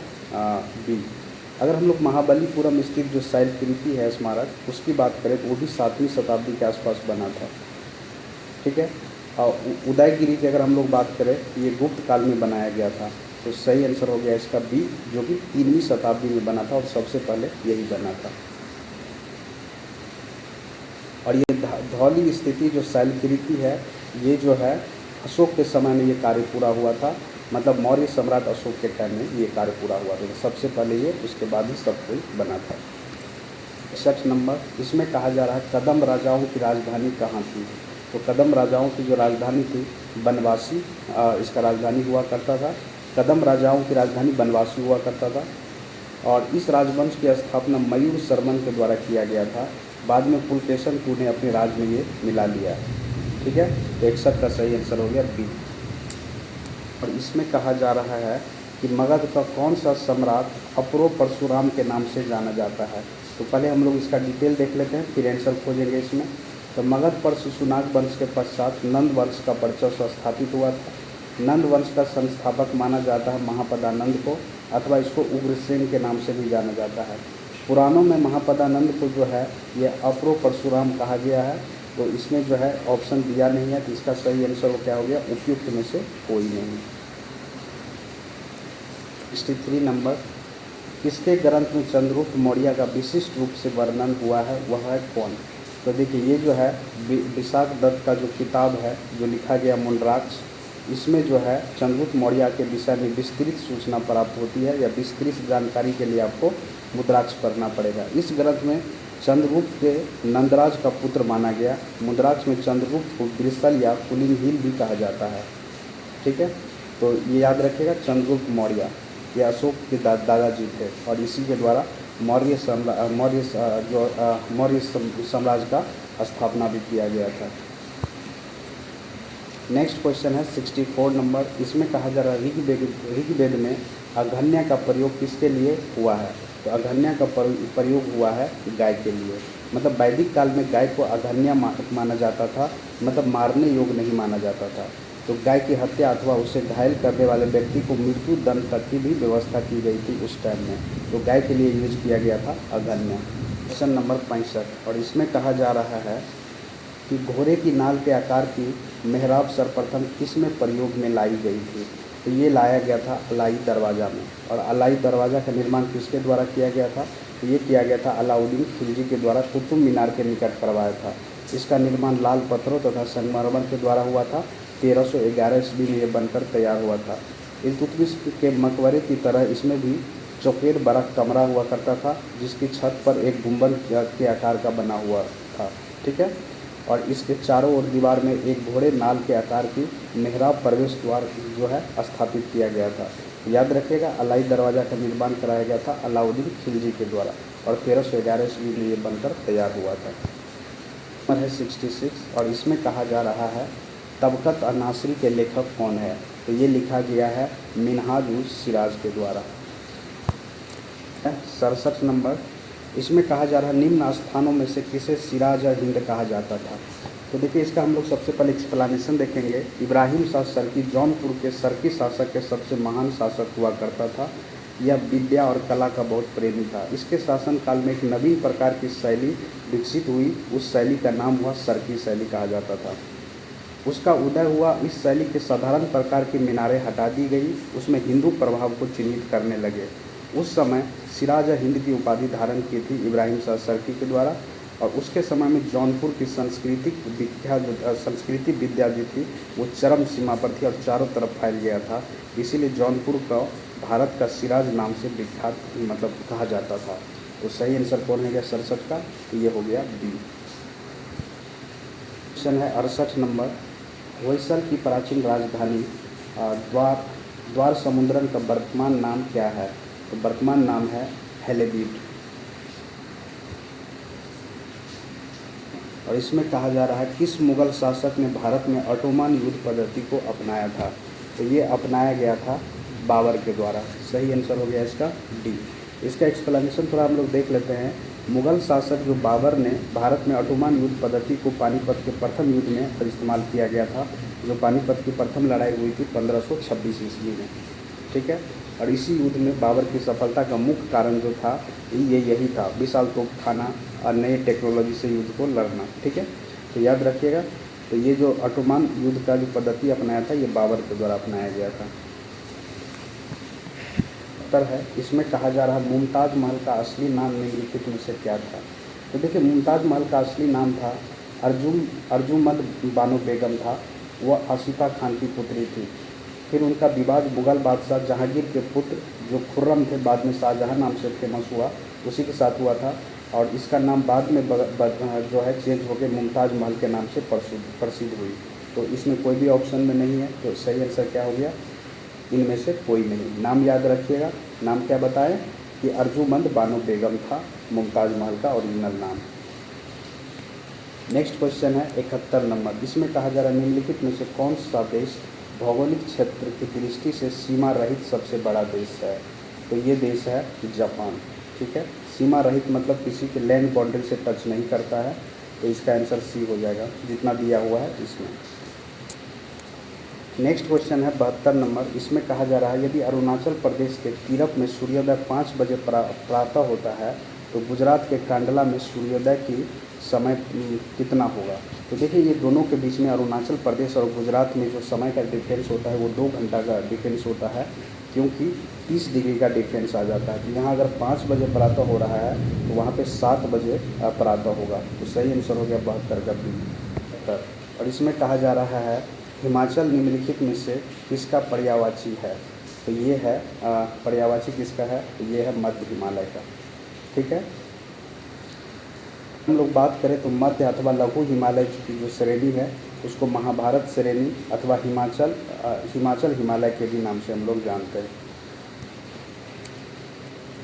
बी। अगर हम लोग महाबलीपुरम स्थित जो शैलकीर्ति है स्मारक उसकी बात करें तो वो भी 7वीं शताब्दी के आसपास बना था, ठीक है। और उदयगिरी की अगर हम लोग बात करें ये गुप्त काल में बनाया गया था, तो सही आंसर हो गया इसका बी, जो कि 3वीं शताब्दी में बना था और सबसे पहले यही बना था। और ये धौली स्थिति जो शैलकीर्ति है ये जो है अशोक के समय में ये कार्य पूरा हुआ था, मतलब मौर्य सम्राट अशोक के टाइम में ये कार्य पूरा हुआ था। सबसे पहले ये, उसके बाद ही सब कोई बना था। 61 नंबर, इसमें कहा जा रहा है कदम राजाओं की राजधानी कहाँ थी। तो कदम राजाओं की जो राजधानी थी बनवासी, इसका राजधानी हुआ करता था। कदम राजाओं की राजधानी बनवासी हुआ करता था, और इस राजवंश की स्थापना मयूर शर्मन के द्वारा किया गया था। बाद में पुलकेशन II ने अपने राज में ये मिला लिया, ठीक है। तो 61 का सही आंसर हो गया बी। और इसमें कहा जा रहा है कि मगध का कौन सा सम्राट अपरो परशुराम के नाम से जाना जाता है। तो पहले हम लोग इसका डिटेल देख लेते हैं, फिर आंसर खोजेंगे इसमें। तो मगध पर शिशुनाग वंश के पश्चात नंद वंश का वर्चस्व स्थापित हुआ था। नंद वंश का संस्थापक माना जाता है महापदानंद को, अथवा इसको उग्रसेन के नाम से भी जाना जाता है। पुराणों में महापदानंद को जो है ये अपरो परशुराम कहा गया है। तो इसमें जो है ऑप्शन दिया नहीं है, तो इसका सही आंसर क्या हो गया, उपयुक्त में से कोई नहीं। 63 नंबर, किसके ग्रंथ में चंद्रगुप्त मौर्य का विशिष्ट रूप से वर्णन हुआ है, वह है कौन। तो देखिए ये जो है विशाख दत्त का जो किताब है जो लिखा गया मुंडराक्ष, इसमें जो है चंद्रगुप्त मौर्य के विषय में विस्तृत सूचना प्राप्त होती है, या विस्तृत जानकारी के लिए आपको मुद्राक्ष पढ़ना पड़ेगा। इस ग्रंथ में चंद्रगुप्त के नंदराज का पुत्र माना गया। मुद्राक्ष में चंद्रगुप्त को बिरसल या कुलीनहीन भी कहा जाता है, ठीक है। तो ये याद रखिएगा, चंद्रगुप्त मौर्य ये अशोक के दादाजी थे, और इसी के द्वारा मौर्य साम्राज्य का स्थापना भी किया गया था। नेक्स्ट क्वेश्चन है 64 नंबर, इसमें कहा जा रहा है ऋग्वेद में अघन्या का प्रयोग किसके लिए हुआ है। तो अघन्या का प्रयोग हुआ है गाय के लिए। मतलब वैदिक काल में गाय को अघन्या माना जाता था, मतलब मारने योग्य नहीं माना जाता था। तो गाय की हत्या अथवा उसे घायल करने वाले व्यक्ति को मृत्यु दंड तक की भी व्यवस्था की गई थी उस टाइम में। तो गाय के लिए यूज किया गया था अघन्या। क्वेश्चन नंबर 65, और इसमें कहा जा रहा है कि घोड़े की नाल के आकार की मेहराब सर्वप्रथम किस में प्रयोग में लाई गई थी। तो ये लाया गया था अलाई दरवाज़ा में। और अलाई दरवाज़ा का निर्माण किसके द्वारा किया गया था। तो ये किया गया था अलाउद्दीन खिलजी के द्वारा कुतुब मीनार के निकट करवाया था। इसका निर्माण लाल पत्थरों तथा संगमरमर के द्वारा हुआ था। 1311 ईस्वी में ये बनकर तैयार हुआ था। इल्तुतमिश के मकबरे की तरह इसमें भी चौकेर बड़ा कमरा हुआ करता था, जिसकी छत पर एक गुंबद के आकार का बना हुआ था, ठीक है। और इसके चारों ओर दीवार में एक घोड़े नाल के आकार की मेहराब प्रवेश द्वार जो है स्थापित किया गया था। याद रखिएगा, अलाई दरवाज़ा का निर्माण कराया गया था अलाउद्दीन खिलजी के द्वारा, और 1311 ईस्वी में ये बनकर तैयार हुआ था। नंबर है 66, और इसमें कहा जा रहा है तबकत अन्नासरी के लेखक कौन है। तो ये लिखा गया है मिनहाज उस सिराज के द्वारा। 67 नंबर, इसमें कहा जा रहा है निम्न स्थानों में से किसे सिराज हिंद कहा जाता था। तो देखिए इसका हम लोग सबसे पहले एक्सप्लेनेशन देखेंगे। इब्राहिम शाह सरकी जौनपुर के सरकी शासक के सबसे महान शासक हुआ करता था। यह विद्या और कला का बहुत प्रेमी था। इसके शासनकाल में एक नवीन प्रकार की शैली विकसित हुई। उस शैली का नाम हुआ सरकी शैली कहा जाता था। उसका उदय हुआ। इस शैली के साधारण प्रकार की मीनारें हटा दी गई, उसमें हिंदू प्रभाव को चिन्हित करने लगे। उस समय सिराज हिंद की उपाधि धारण की थी इब्राहिम शाह सरकी के द्वारा, और उसके समय में जौनपुर की संस्कृति विद्या जो थी वो चरम सीमा पर थी और चारों तरफ फैल गया था। इसीलिए जौनपुर को भारत का सिराज नाम से विख्यात मतलब कहा जाता था। तो सही आंसर कौन है गया 67 का, तो ये हो गया बी। क्वेश्चन है 68 नंबर, होयसल की प्राचीन राजधानी द्वार समुद्रम का वर्तमान नाम क्या है। तो वर्तमान नाम है हेलेबीड। और इसमें कहा जा रहा है किस मुगल शासक ने भारत में ऑटोमन युद्ध पद्धति को अपनाया था। तो ये अपनाया गया था बाबर के द्वारा। सही आंसर हो गया इसका डी। इसका एक्सप्लेनेशन थोड़ा हम लोग देख लेते हैं। मुग़ल शासक जो बाबर ने भारत में ऑटोमन युद्ध पद्धति को पानीपत के प्रथम युद्ध में इस्तेमाल किया गया था, जो पानीपत की प्रथम लड़ाई हुई थी 1526 ईस्वी में, ठीक है। और इसी युद्ध में बाबर की सफलता का मुख्य कारण जो था ये यही था, विशाल तोपखाना और नए टेक्नोलॉजी से युद्ध को लड़ना, ठीक है। तो याद रखिएगा, तो ये जो ऑटोमन युद्ध का जो पद्धति अपनाया था ये बाबर के द्वारा अपनाया गया था। उत्तर है, इसमें कहा जा रहा है मुमताज़ महल का असली नाम निम्नलिखित में से क्या था। तो देखिए, मुमताज़ महल का असली नाम था अर्जुमंद बानो बेगम था। वह आसिफा खान की पुत्री थी। फिर उनका विवाह मुग़ल बादशाह जहांगीर के पुत्र जो खुर्रम थे, बाद में शाहजहां नाम से फेमस हुआ, उसी के साथ हुआ था। और इसका नाम बाद में जो है चेंज होकर मुमताज़ महल के नाम से प्रसिद्ध हुई। तो इसमें कोई भी ऑप्शन में नहीं है, तो सही आंसर क्या हो गया, इनमें से कोई नहीं। नाम याद रखिएगा, नाम क्या बताएं कि अर्जुमंद बानो बेगम था मुमताज़ महल का ओरिजिनल नाम। नेक्स्ट क्वेश्चन है 71 नंबर। इसमें कहा जा रहा है निम्नलिखित में से कौन सा देश भौगोलिक क्षेत्र की दृष्टि से सीमा रहित सबसे बड़ा देश है। तो ये देश है जापान, ठीक है। सीमा रहित मतलब किसी के लैंड बाउंड्री से टच नहीं करता है, तो इसका आंसर सी हो जाएगा जितना दिया हुआ है इसमें। नेक्स्ट क्वेश्चन है 72 नंबर। इसमें कहा जा रहा है यदि अरुणाचल प्रदेश के तीरप में सूर्योदय 5 बजे प्रातः होता है तो गुजरात के कांडला में सूर्योदय की समय कितना होगा। तो देखिए, ये दोनों के बीच में अरुणाचल प्रदेश और गुजरात में जो समय का डिफरेंस होता है वो 2 घंटा का डिफरेंस होता है, क्योंकि 30 डिग्री का डिफरेंस आ जाता है। तो यहाँ अगर 5 बजे प्रातः हो रहा है तो वहाँ पे 7 बजे प्रातः होगा। तो सही आंसर हो गया 72 का बी। और इसमें कहा जा रहा है हिमाचल निम्नलिखित में से किसका पर्यायवाची है। तो ये है पर्यायवाची किसका है, तो ये है मध्य हिमालय का, ठीक है। हम लोग बात करें तो मध्य अथवा लघु हिमालय की जो श्रेणी है उसको महाभारत श्रेणी अथवा हिमाचल हिमालय के भी नाम से हम लोग जानते हैं।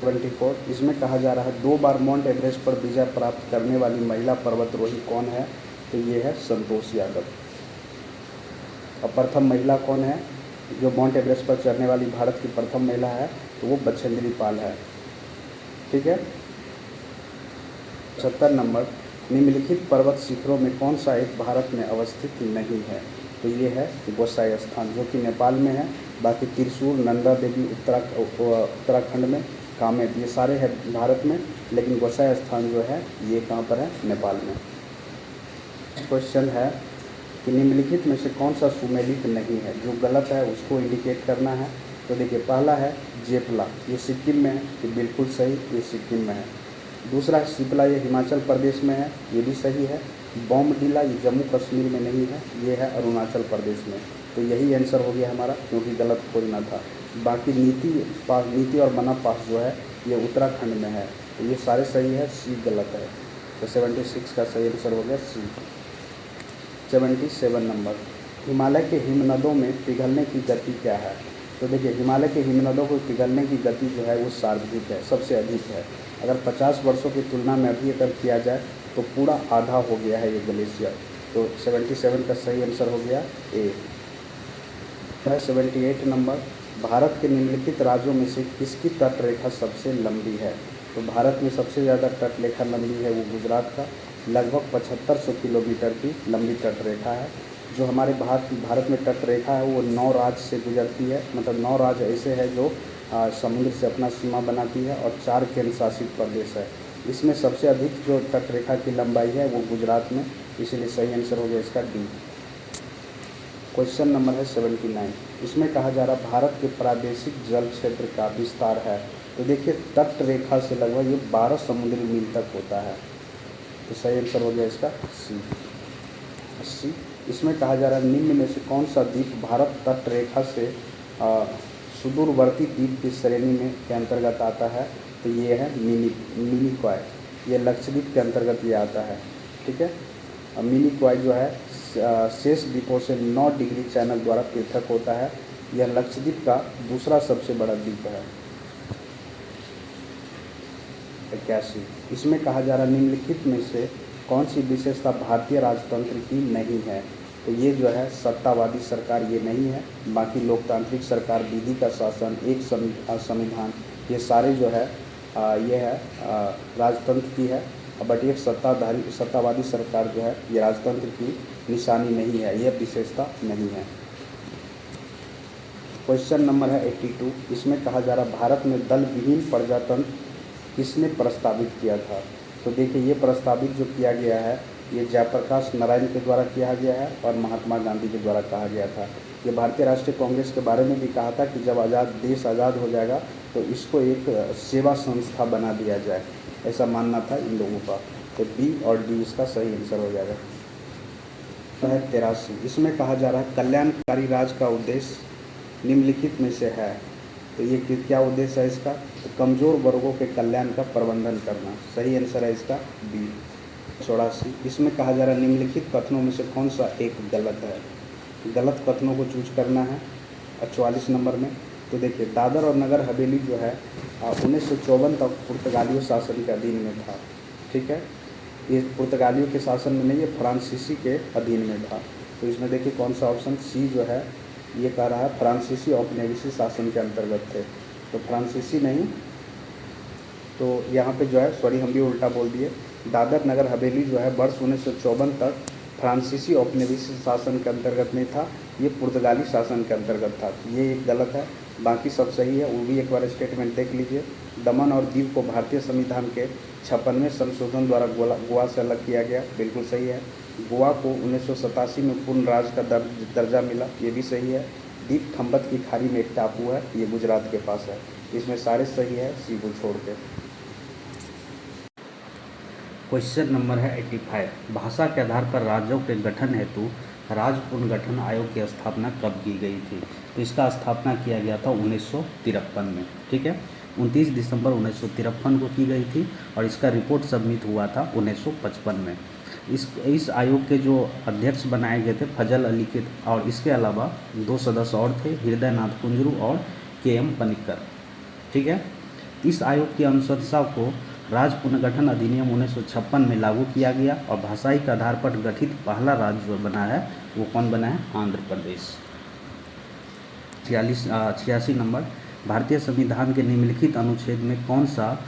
24 इसमें कहा जा रहा है 2 बार माउंट एवरेस्ट पर विजय प्राप्त करने वाली महिला पर्वतारोही कौन है। तो ये है संतोष यादव। और प्रथम महिला कौन है जो माउंट एवरेस्ट पर चढ़ने वाली भारत की प्रथम महिला है, तो वो बछेंद्री पाल है, ठीक है। 75 नंबर। निम्नलिखित पर्वत शिखरों में कौन सा एक भारत में अवस्थित नहीं है। तो ये है गोसाई स्थान, जो कि नेपाल में है। बाकी त्रिशूर, नंदा देवी उत्तराखंड में, कामेट, ये सारे हैं भारत में, लेकिन गोसाई स्थान जो है ये कहाँ पर है, नेपाल में। क्वेश्चन है कि निम्नलिखित में से कौन सा सुमेलित नहीं है। जो गलत है उसको इंडिकेट करना है। तो देखिए, पहला है जेपला, ये सिक्किम में है, ये बिल्कुल सही, ये सिक्किम में है। दूसरा शिप्ला, ये हिमाचल प्रदेश में है, ये भी सही है। बॉमडिला, ये जम्मू कश्मीर में नहीं है, ये है अरुणाचल प्रदेश में। तो यही आंसर हो गया हमारा, क्योंकि गलत खोजना था। बाकी नीति और मना पास जो है ये उत्तराखंड में है, तो ये सारे सही है, सी गलत है। तो 76 का सही आंसर हो गया सी। 77 नंबर। हिमालय के हिमनदों में पिघलने की गति क्या है। तो देखिए, हिमालय के हिमनदों को पिघलने की गति जो है वो सर्वाधिक है, सबसे अधिक है। अगर 50 वर्षों की तुलना में अभी अगर किया जाए तो पूरा आधा हो गया है ये ग्लेशियर। तो 77 का सही आंसर हो गया ए। 78 नंबर। भारत के निम्नलिखित राज्यों में से किसकी तट रेखा सबसे लंबी है। तो भारत में सबसे ज़्यादा तट रेखा लंबी है वो गुजरात का, लगभग 7500 किलोमीटर की लंबी तट रेखा है। जो हमारे भारत में तट रेखा है वो 9 राज्य से गुजरती है, मतलब 9 राज्य ऐसे हैं जो समुद्र से अपना सीमा बनाती है, और 4 केंद्र शासित प्रदेश है। इसमें सबसे अधिक जो तट रेखा की लंबाई है वो गुजरात में, इसीलिए सही आंसर हो गया इसका डी। क्वेश्चन नंबर है 79। इसमें कहा जा रहा है भारत के प्रादेशिक जल क्षेत्र का विस्तार है। तो देखिए, तट रेखा से लगभग ये 12 समुद्री मील तक होता है, तो सही आंसर हो गया इसका सी। 80। इसमें कहा जा रहा है निम्न में से कौन सा द्वीप भारत तट रेखा से सुदूरवर्ती द्वीप की श्रेणी में के अंतर्गत आता है। तो ये है मिनिकॉय, ये लक्षद्वीप के अंतर्गत ये आता है, ठीक है। मिनिकॉय जो है शेष द्वीपों से 9 डिग्री चैनल द्वारा पृथक होता है। यह लक्षद्वीप का दूसरा सबसे बड़ा द्वीप है। 81। इसमें कहा जा रहा है निम्नलिखित में से कौन सी विशेषता भारतीय राजतंत्र की नहीं है। तो ये जो है सत्तावादी सरकार ये नहीं है, बाकी लोकतांत्रिक सरकार, विधि का शासन, एक संविधान, ये सारे जो है ये है राजतंत्र की है, बट ये सत्तावादी सरकार जो है ये राजतंत्र की निशानी नहीं है, यह विशेषता नहीं है। क्वेश्चन नंबर है 82, इसमें कहा जा रहा भारत में दल विहीन प्रजातंत्र किसने प्रस्तावित किया था। तो देखिए ये प्रस्तावित जो किया गया है ये जयप्रकाश नारायण के द्वारा किया गया है और महात्मा गांधी के द्वारा कहा गया था। ये भारतीय राष्ट्रीय कांग्रेस के बारे में भी कहा था कि जब देश आज़ाद हो जाएगा तो इसको एक सेवा संस्था बना दिया जाए, ऐसा मानना था इन लोगों का। तो बी और डी इसका सही आंसर हो जाएगा। तो है 83, इसमें कहा जा रहा है कल्याणकारी राज का उद्देश्य निम्नलिखित में से है। तो ये क्या उद्देश्य है इसका, तो कमज़ोर वर्गों के कल्याण का प्रबंधन करना। सही आंसर है इसका बी। 84, इसमें कहा जा रहा है निम्नलिखित कथनों में से कौन सा एक गलत है। गलत कथनों को चूज करना है 44 नंबर में। तो देखिए दादर और नगर हवेली जो है 1954 तक पुर्तगालियों शासन के अधीन में था। ठीक है, ये पुर्तगालियों के शासन में नहीं, ये फ्रांसीसी के अधीन में था। तो इसमें देखिए कौन सा ऑप्शन सी जो है ये कह रहा है फ्रांसीसी औपनिवेशिक शासन के अंतर्गत थे। तो फ्रांसीसी नहीं, तो यहाँ पे जो है सॉरी हम भी उल्टा बोल दिए। दादर नगर हवेली जो है वर्ष 1954 तक फ्रांसीसी औपनिवेशिक शासन के अंतर्गत नहीं था, ये पुर्तगाली शासन के अंतर्गत था। तो ये एक गलत है, बाकी सब सही है। वो भी एक बार स्टेटमेंट देख लीजिए। दमन और दीव को भारतीय संविधान के 56वें संशोधन द्वारा गोवा से अलग किया गया, बिल्कुल सही है। गोवा को 1987 में पूर्ण राज्य का दर्जा मिला, ये भी सही है। दीप खम्बत की खाड़ी में एक टापू है, ये गुजरात के पास है। इसमें सारे सही है सी को छोड़ के। क्वेश्चन नंबर है 85, भाषा के आधार पर राज्यों के गठन हेतु राज्य पुनर्गठन आयोग की स्थापना कब की गई थी। तो इसका स्थापना किया गया था 1953 में। ठीक है, 29 दिसंबर 1953 को की गई थी और इसका रिपोर्ट सबमिट हुआ था 1955 में। इस आयोग के जो अध्यक्ष बनाए गए थे फजल अली के, और इसके अलावा 2 सदस्य और थे, हृदय नाथ कुंजरू और KM पनिक्कर। ठीक है, इस आयोग की अनुशंसा को राज्य पुनर्गठन अधिनियम 1956 में लागू किया गया और भाषाई के आधार पर गठित पहला राज्य जो बना है वो कौन बना है, आंध्र प्रदेश। 86 नंबर, भारतीय संविधान के निम्नलिखित अनुच्छेद में कौन सा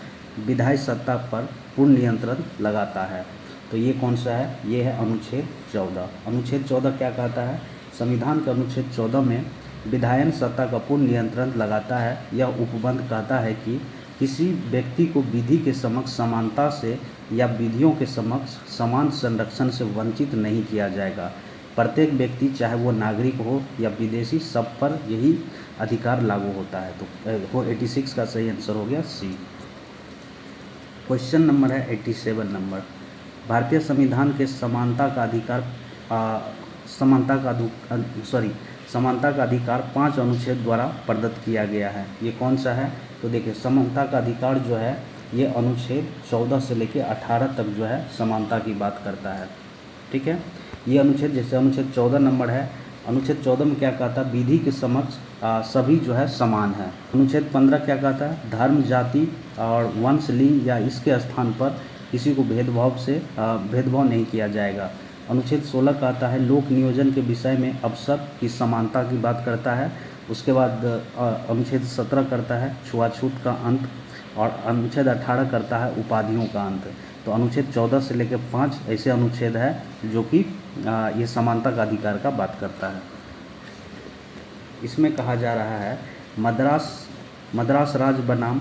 विधायी सत्ता पर पूर्ण नियंत्रण लगाता है। तो ये कौन सा है, ये है अनुच्छेद 14। अनुच्छेद 14 क्या कहता है, संविधान के अनुच्छेद 14 में विधायन सत्ता का पूर्ण नियंत्रण लगाता है। यह उपबंध कहता है कि किसी व्यक्ति को विधि के समक्ष समानता से या विधियों के समक्ष समान संरक्षण से वंचित नहीं किया जाएगा। प्रत्येक व्यक्ति चाहे वो नागरिक हो या विदेशी, सब पर यही अधिकार लागू होता है। तो 86 का सही आंसर हो गया सी। क्वेश्चन नंबर है 87 नंबर, भारतीय संविधान के समानता का अधिकार 5 अनुच्छेद द्वारा प्रदत्त किया गया है। ये कौन सा है, तो देखिए समानता का अधिकार जो है ये अनुच्छेद 14 से लेकर 18 तक जो है समानता की बात करता है। ठीक है, ये अनुच्छेद जैसे अनुच्छेद 14 नंबर है, अनुच्छेद 14 में क्या कहता है, विधि के समक्ष सभी जो है समान है। अनुच्छेद 15 क्या कहता है, धर्म, जाति और वंश, लिंग या इसके स्थान पर किसी को भेदभाव नहीं किया जाएगा। अनुच्छेद 16 कहता है लोक नियोजन के विषय में अवसर की समानता की बात करता है। उसके बाद अनुच्छेद 17 करता है छुआछूत का अंत और अनुच्छेद 18 करता है उपाधियों का अंत। तो अनुच्छेद 14 से लेकर 5 ऐसे अनुच्छेद है जो कि ये समानता का अधिकार का बात करता है। इसमें कहा जा रहा है मद्रास राज्य बनाम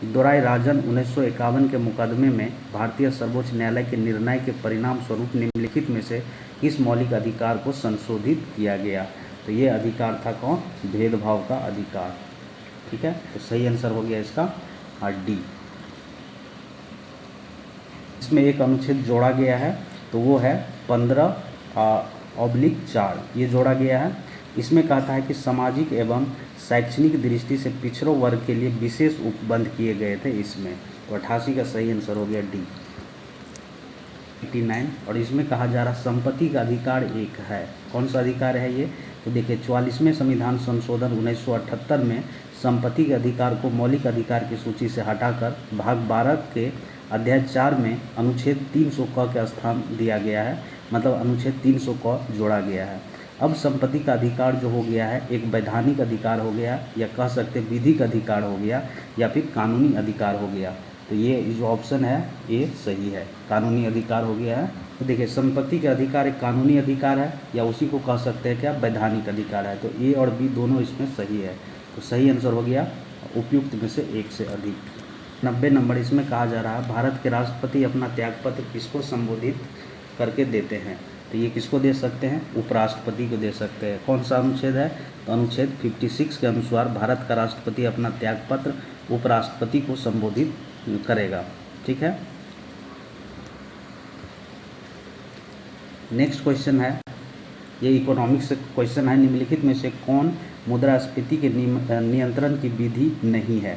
दोराई राजन 1951 के मुकदमे में भारतीय सर्वोच्च न्यायालय के निर्णय के परिणाम स्वरूप निम्नलिखित में से किस मौलिक अधिकार को संशोधित किया गया। तो ये अधिकार था कौन, भेदभाव का अधिकार। ठीक है, तो सही आंसर हो गया इसका डी। इसमें एक अनुच्छेद जोड़ा गया है तो वो है 15/4 ये जोड़ा गया है। इसमें कहता है कि सामाजिक एवं शैक्षणिक दृष्टि से पिछड़ों वर्ग के लिए विशेष उपबंध किए गए थे इसमें। तो 88 का सही आंसर हो गया डी। 89 और इसमें कहा जा रहा संपत्ति का अधिकार एक है। कौन सा अधिकार है ये, तो देखिए 44वें संविधान संशोधन 1978 में संपत्ति के अधिकार को मौलिक अधिकार की सूची से हटाकर भाग 12 के अध्याय 4 में अनुच्छेद 300 क के स्थान दिया गया है, मतलब अनुच्छेद 300 क जोड़ा गया है। अब संपत्ति का अधिकार जो हो गया है एक वैधानिक अधिकार हो गया, या कह सकते हैं विधिक अधिकार हो गया, या फिर कानूनी अधिकार हो गया। तो ये जो ऑप्शन है ये सही है, कानूनी अधिकार हो गया है। तो देखिए संपत्ति का अधिकार एक कानूनी अधिकार है, या उसी को कह सकते हैं क्या, वैधानिक अधिकार है। तो ए और बी दोनों इसमें सही है। तो सही आंसर हो गया उपयुक्त में से एक से अधिक। 90 नंबर, इसमें कहा जा रहा है भारत के राष्ट्रपति अपना त्यागपत्र किसको संबोधित करके देते हैं। तो ये किसको दे सकते हैं, उपराष्ट्रपति को दे सकते हैं। कौन सा अनुच्छेद है, तो अनुच्छेद 56 के अनुसार भारत का राष्ट्रपति अपना त्यागपत्र उपराष्ट्रपति को संबोधित करेगा। ठीक है। नेक्स्ट क्वेश्चन है, ये इकोनॉमिक्स क्वेश्चन है, निम्नलिखित में से कौन मुद्रास्फीति के नियंत्रण की विधि नहीं है।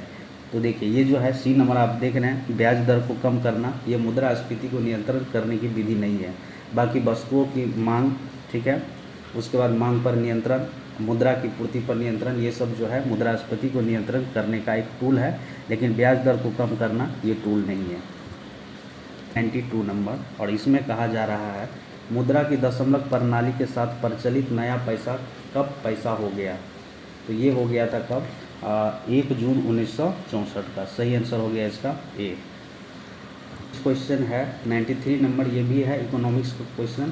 तो देखिए ये जो है सी नंबर आप देख रहे हैं, ब्याज दर को कम करना, ये मुद्रास्फीति को नियंत्रण करने की विधि नहीं है। बाकी वस्तुओं की मांग, ठीक है, उसके बाद मांग पर नियंत्रण, मुद्रा की पूर्ति पर नियंत्रण, ये सब जो है मुद्रास्फीति को नियंत्रण करने का एक टूल है, लेकिन ब्याज दर को कम करना ये टूल नहीं है। 92 नंबर, और इसमें कहा जा रहा है मुद्रा की दशमलक प्रणाली के साथ प्रचलित नया पैसा कब पैसा हो गया। तो ये हो गया था कब, 1 जून 1964 का। सही आंसर हो गया इसका ए। क्वेश्चन है 93 नंबर, ये भी है इकोनॉमिक्स का क्वेश्चन।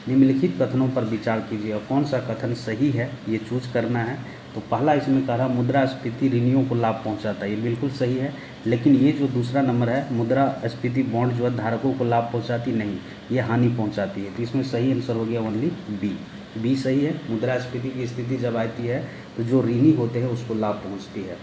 निम्नलिखित कथनों पर विचार कीजिए और कौन सा कथन सही है ये चूज करना है। तो पहला इसमें कह रहा मुद्रास्फीति ऋणियों को लाभ पहुंचाता है, ये बिल्कुल सही है। लेकिन ये जो दूसरा नंबर है मुद्रास्फीति बॉन्ड जो है धारकों को लाभ पहुंचाती नहीं, ये हानि पहुंचाती है। तो इसमें सही आंसर हो गया ओनली बी। बी सही है। मुद्रास्फीति की स्थिति जब आती है तो जो ऋणी होते हैं उसको लाभ पहुँचती है,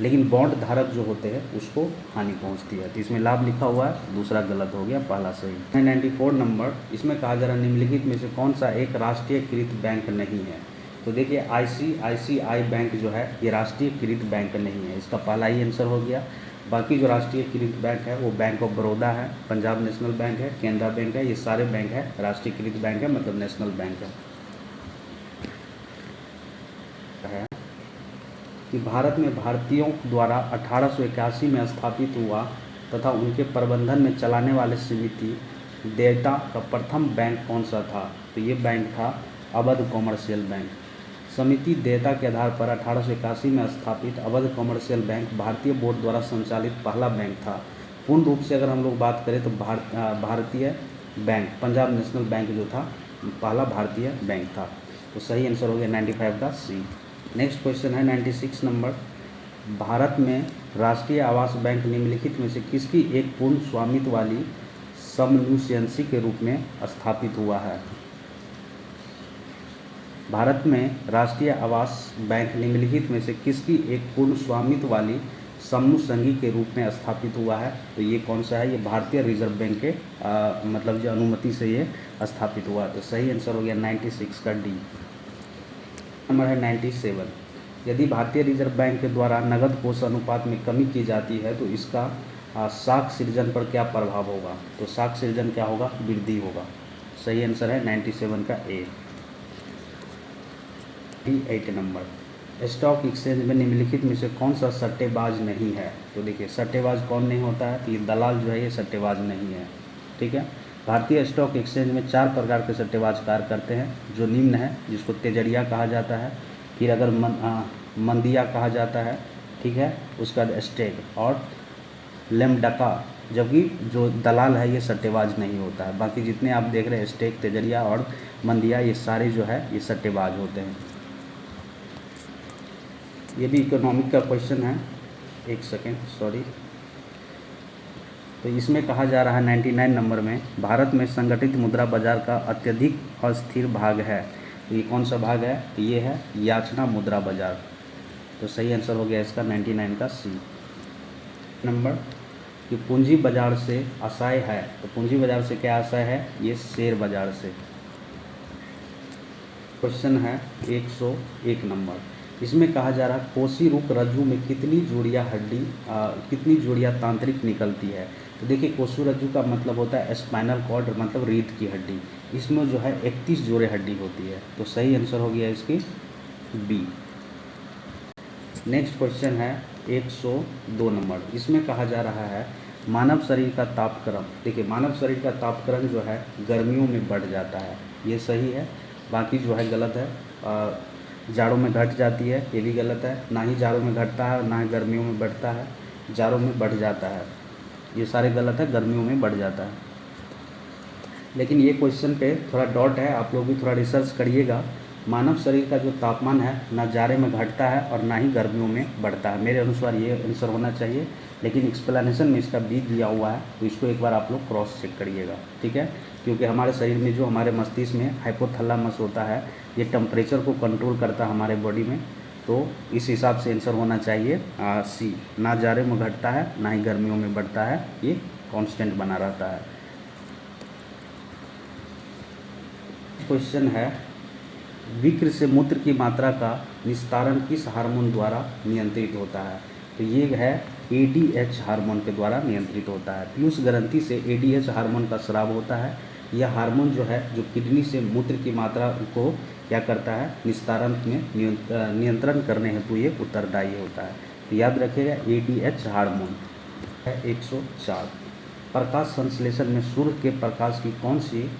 लेकिन बॉन्ड धारक जो होते हैं उसको हानि पहुंचती है। तो इसमें लाभ लिखा हुआ है, दूसरा गलत हो गया, पहला सही। 94 नंबर, इसमें कहा जा रहा है निम्नलिखित में से कौन सा एक राष्ट्रीयकृत बैंक नहीं है। तो देखिए ICICI बैंक जो है ये राष्ट्रीयकृत बैंक नहीं है, इसका पहला ही आंसर हो गया। बाकी जो राष्ट्रीयकृत बैंक है वो बैंक ऑफ बड़ौदा है, पंजाब नेशनल बैंक है, केनरा बैंक है, ये सारे बैंक है राष्ट्रीयकृत बैंक है, मतलब नेशनल बैंक है। कि भारत में भारतीयों द्वारा 1881 में स्थापित हुआ तथा उनके प्रबंधन में चलाने वाले समिति देयता का प्रथम बैंक कौन सा था। तो ये बैंक था अवध कॉमर्शियल बैंक। समिति देयता के आधार पर 1881 में स्थापित अवध कॉमर्शियल बैंक भारतीय बोर्ड द्वारा संचालित पहला बैंक था। पूर्ण रूप से अगर हम लोग बात करें तो भारतीय बैंक, पंजाब नेशनल बैंक जो था पहला भारतीय बैंक था। तो सही आंसर हो गया 95 का सी। नेक्स्ट क्वेश्चन है 96 नंबर, भारत में राष्ट्रीय आवास बैंक निम्नलिखित में से किसकी एक पूर्ण स्वामित्व वाली समन्यूसेंसी के रूप में स्थापित हुआ है। भारत में राष्ट्रीय आवास बैंक निम्नलिखित में से किसकी एक पूर्ण स्वामित्व वाली समूह के रूप में स्थापित हुआ है। तो ये कौन सा है, ये भारतीय रिजर्व बैंक के मतलब जो अनुमति से ये स्थापित हुआ। तो सही आंसर हो गया 96 का डी। नंबर है 97, यदि भारतीय रिजर्व बैंक के द्वारा नगद कोष अनुपात में कमी की जाती है तो इसका साख सृजन पर क्या प्रभाव होगा। तो साख सृजन क्या होगा, वृद्धि होगा। सही आंसर है 97 का ए। 8 नंबर, स्टॉक एक्सचेंज में निम्नलिखित में से कौन सा सट्टेबाज नहीं है। तो देखिए सट्टेबाज कौन नहीं होता है, तो ये दलाल जो है ये सट्टेबाज नहीं है। ठीक है। भारतीय स्टॉक एक्सचेंज में 4 प्रकार के सट्टेबाज कार्य करते हैं, जो निम्न है, जिसको तेजड़िया कहा जाता है, फिर अगर मंदिया कहा जाता है, ठीक है, उसका स्टेक और लेमडका। जबकि जो दलाल है ये सट्टेबाज नहीं होता है। बाकी जितने आप देख रहे हैं स्टेक, तेजड़िया और मंदिया, ये सारे जो है ये सट्टेबाज होते हैं। ये भी इकोनॉमिक का क्वेश्चन है, एक सेकेंड सॉरी। तो इसमें कहा जा रहा है 99 नंबर में, भारत में संगठित मुद्रा बाजार का अत्यधिक अस्थिर भाग है। तो ये कौन सा भाग है, तो ये है याचना मुद्रा बाजार। तो सही आंसर हो गया इसका 99 का सी। नंबर कि पूंजी बाजार से आशय है। तो पूंजी बाजार से क्या आशय है, ये शेयर बाजार से। क्वेश्चन है 101 नंबर, इसमें कहा जा रहा है कोसी रूप रज्जु में कितनी जोड़ियाँ तांत्रिक निकलती है। तो देखिए कोसी रज्जु का मतलब होता है स्पाइनल कॉर्ड, मतलब रीढ़ की हड्डी। इसमें जो है 31 जोड़े हड्डी होती है। तो सही आंसर हो गया इसकी बी। नेक्स्ट क्वेश्चन है 102 नंबर, इसमें कहा जा रहा है मानव शरीर का तापक्रम। देखिए मानव शरीर का तापक्रम जो है गर्मियों में बढ़ जाता है, ये सही है। बाकी जो है गलत है। जाड़ों में घट जाती है, ये भी गलत है। ना ही जाड़ों में घटता है, ना ही गर्मियों में बढ़ता है। जाड़ों में बढ़ जाता है, ये सारे गलत है। गर्मियों में बढ़ जाता है। लेकिन ये क्वेश्चन पे थोड़ा डाउट है, आप लोग भी थोड़ा रिसर्च करिएगा। मानव शरीर का जो तापमान है ना जाड़े में घटता है और ना ही गर्मियों में बढ़ता है। मेरे अनुसार ये आंसर होना चाहिए, लेकिन एक्सप्लेनेशन में इसका बी दिया हुआ है, तो इसको एक बार आप लोग क्रॉस चेक करिएगा, ठीक है। क्योंकि हमारे शरीर में जो हमारे मस्तिष्क में हाइपोथैलेमस होता है, ये टेम्परेचर को कंट्रोल करता है हमारे बॉडी में। तो इस हिसाब से आंसर होना चाहिए सी, ना जाड़े में घटता है ना ही गर्मियों में बढ़ता है, ये कांस्टेंट बना रहता है। क्वेश्चन है, विक्र से मूत्र की मात्रा का निस्तारण किस हार्मोन द्वारा नियंत्रित होता है? तो ये है ADH हार्मोन के द्वारा नियंत्रित होता है। पीयूष ग्रंथि से ADH हार्मोन का स्राव होता है। यह हार्मोन जो है जो किडनी से मूत्र की मात्रा को क्या करता है, निस्तारण में नियंत्रण करने हेतु ये उत्तरदायी होता है। तो याद रखिएगा ADH हार्मोन है। 104, प्रकाश संश्लेषण में सूर्य के प्रकाश की कौन सी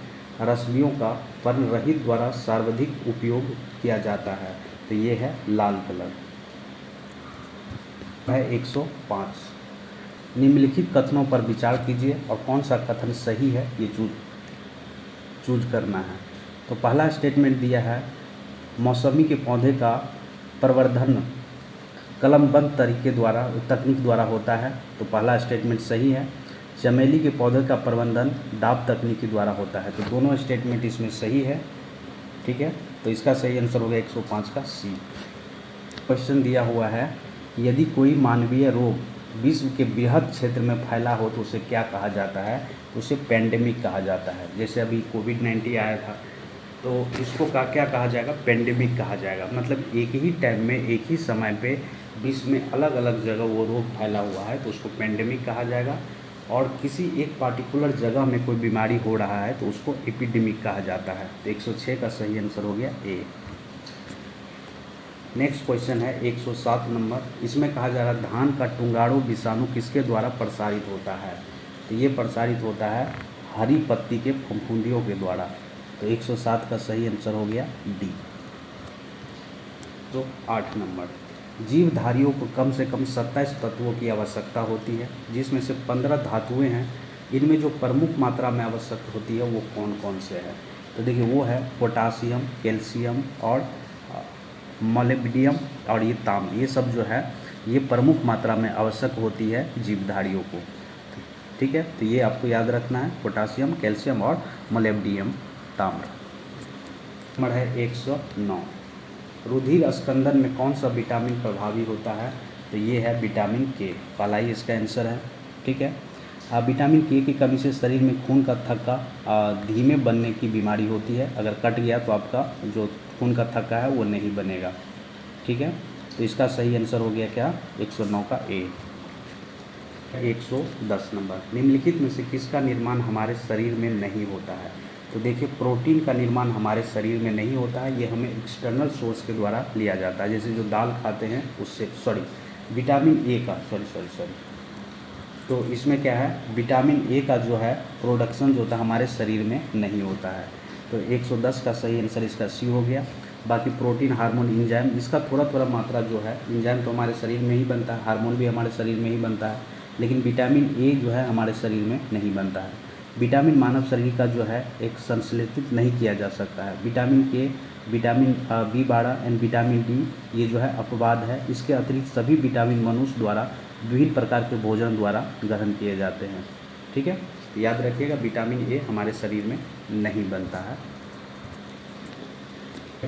रश्मियों का वर्णरहित द्वारा सर्वाधिक उपयोग किया जाता है? तो ये है लाल कलर है। 105, निम्नलिखित कथनों पर विचार कीजिए और कौन सा कथन सही है ये चूज करना है। तो पहला स्टेटमेंट दिया है, मौसमी के पौधे का प्रवर्धन कलमबंद तकनीक द्वारा होता है। तो पहला स्टेटमेंट सही है। चमेली के पौधे का प्रबंधन डाब तकनीक द्वारा होता है। तो दोनों स्टेटमेंट इसमें सही है, ठीक है। तो इसका सही आंसर हो गया 105 का सी। क्वेश्चन दिया हुआ है, यदि कोई मानवीय रोग विश्व के बृहद क्षेत्र में फैला हो तो उसे क्या कहा जाता है? तो उसे पेंडेमिक कहा जाता है। जैसे अभी कोविड-19 आया था, तो इसको क्या कहा जाएगा? पेंडेमिक कहा जाएगा। मतलब एक ही टाइम में एक ही समय पे विश्व में अलग अलग जगह वो रोग फैला हुआ है, तो उसको पेंडेमिक कहा जाएगा। और किसी एक पार्टिकुलर जगह में कोई बीमारी हो रहा है तो उसको एपिडेमिक कहा जाता है। तो 106 का सही आंसर हो गया ए। नेक्स्ट क्वेश्चन है 107 नंबर। इसमें कहा जा रहा है, धान का टुंगाड़ू विषाणु किसके द्वारा प्रसारित होता है? तो ये प्रसारित होता है हरी पत्ती के फफूंदियों के द्वारा। तो 107 का सही आंसर हो गया डी। तो 8 नंबर, जीवधारियों को कम से कम 27 तत्वों की आवश्यकता होती है, जिसमें से 15 धातुएं हैं। इनमें जो प्रमुख मात्रा में आवश्यक होती है वो कौन कौन से है? तो देखिए वो है पोटासियम, कैल्शियम और मोलिब्डियम और ये तांबा। ये सब जो है ये प्रमुख मात्रा में आवश्यक होती है जीवधारियों को, ठीक है। तो ये आपको याद रखना है, पोटासियम, कैल्शियम और मोलिब्डियम, तांबा। नंबर है 109, रुधिर स्कंदन में कौन सा विटामिन प्रभावी होता है? तो ये है विटामिन के। पहला ही इसका आंसर है, ठीक है। विटामिन के की कमी से शरीर में खून का थक्का धीमे बनने की बीमारी होती है। अगर कट गया तो आपका जो खून का थक्का है वो नहीं बनेगा, ठीक है। तो इसका सही आंसर हो गया क्या? 109 का ए। 110 नंबर, निम्नलिखित में से किसका निर्माण हमारे शरीर में नहीं होता है? तो देखिए प्रोटीन का निर्माण हमारे शरीर में नहीं होता है, ये हमें एक्सटर्नल सोर्स के द्वारा लिया जाता है। जैसे जो दाल खाते हैं उससे, विटामिन ए का तो इसमें क्या है, विटामिन ए का जो है प्रोडक्शन जो होता है हमारे शरीर में नहीं होता है। तो 110 का सही आंसर इसका सी हो गया। बाकी प्रोटीन, हार्मोन, इंजाइम, इसका थोड़ा मात्रा जो है, इंजाइम तो हमारे शरीर में ही बनता है, हार्मोन भी हमारे शरीर में ही बनता है, लेकिन विटामिन ए जो है हमारे शरीर में नहीं बनता है। विटामिन मानव शरीर का जो है एक संश्लेषित नहीं किया जा सकता है। विटामिन के, vitamin B12 and vitamin D ये जो है अपवाद है। इसके अतिरिक्त सभी विटामिन मनुष्य द्वारा विभिन्न प्रकार के भोजन द्वारा ग्रहण किए जाते हैं, ठीक है। याद रखिएगा विटामिन ए हमारे शरीर में नहीं बनता है।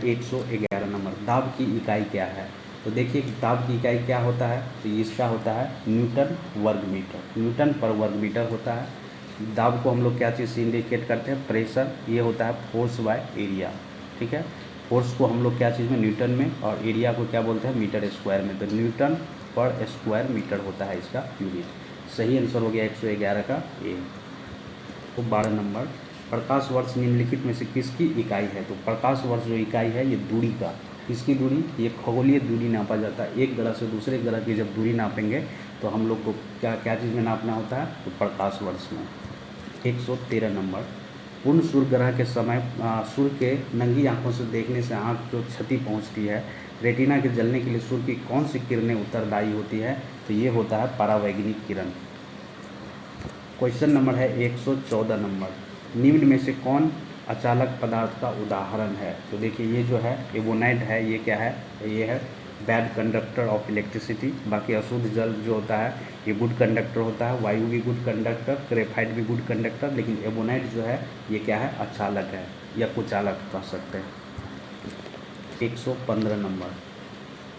111 नंबर, दाब की इकाई क्या है? तो देखिए दाब की इकाई क्या होता है? तो इसका होता है न्यूटन वर्ग मीटर, न्यूटन पर वर्ग मीटर होता है। दाब को हम लोग क्या चीज़ से इंडिकेट करते हैं? प्रेशर। ये होता है फोर्स बाय एरिया, ठीक है। फोर्स को हम लोग क्या चीज़ में? न्यूटन में, और एरिया को क्या बोलते हैं? मीटर स्क्वायर में। तो न्यूटन पर स्क्वायर मीटर होता है इसका यूनिट। सही आंसर हो गया 111 का ए। तो 12 नंबर, प्रकाश वर्ष निम्नलिखित में से किसकी इकाई है? तो प्रकाश वर्ष जो इकाई है ये दूरी का, किसकी दूरी? ये खगोलीय दूरी नापा जाता है। एक ग्रह से दूसरे ग्रह की जब दूरी नापेंगे तो हम लोग को क्या चीज़ में नापना होता है? तो प्रकाश वर्ष में। 113 नंबर, पूर्ण सूर्य ग्रहण के समय सूर्य के नंगी आंखों से देखने से आंख को क्षति पहुंचती है। रेटिना के जलने के लिए सूर्य की कौन सी किरणें उत्तरदायी होती है? तो ये होता है परावैंगनिक किरण। क्वेश्चन नंबर है 114 नंबर, निम्न में से कौन अचालक पदार्थ का उदाहरण है? तो देखिए ये जो है एवोनाइट है, ये क्या है? ये है बैड कंडक्टर ऑफ इलेक्ट्रिसिटी। बाकी अशुद्ध जल जो होता है ये गुड कंडक्टर होता है, वायु भी गुड कंडक्टर, ग्रेफाइट भी गुड कंडक्टर, लेकिन एवोनाइट जो है ये क्या है? अचालक है या कुचालक कह सकते हैं। 115 नंबर,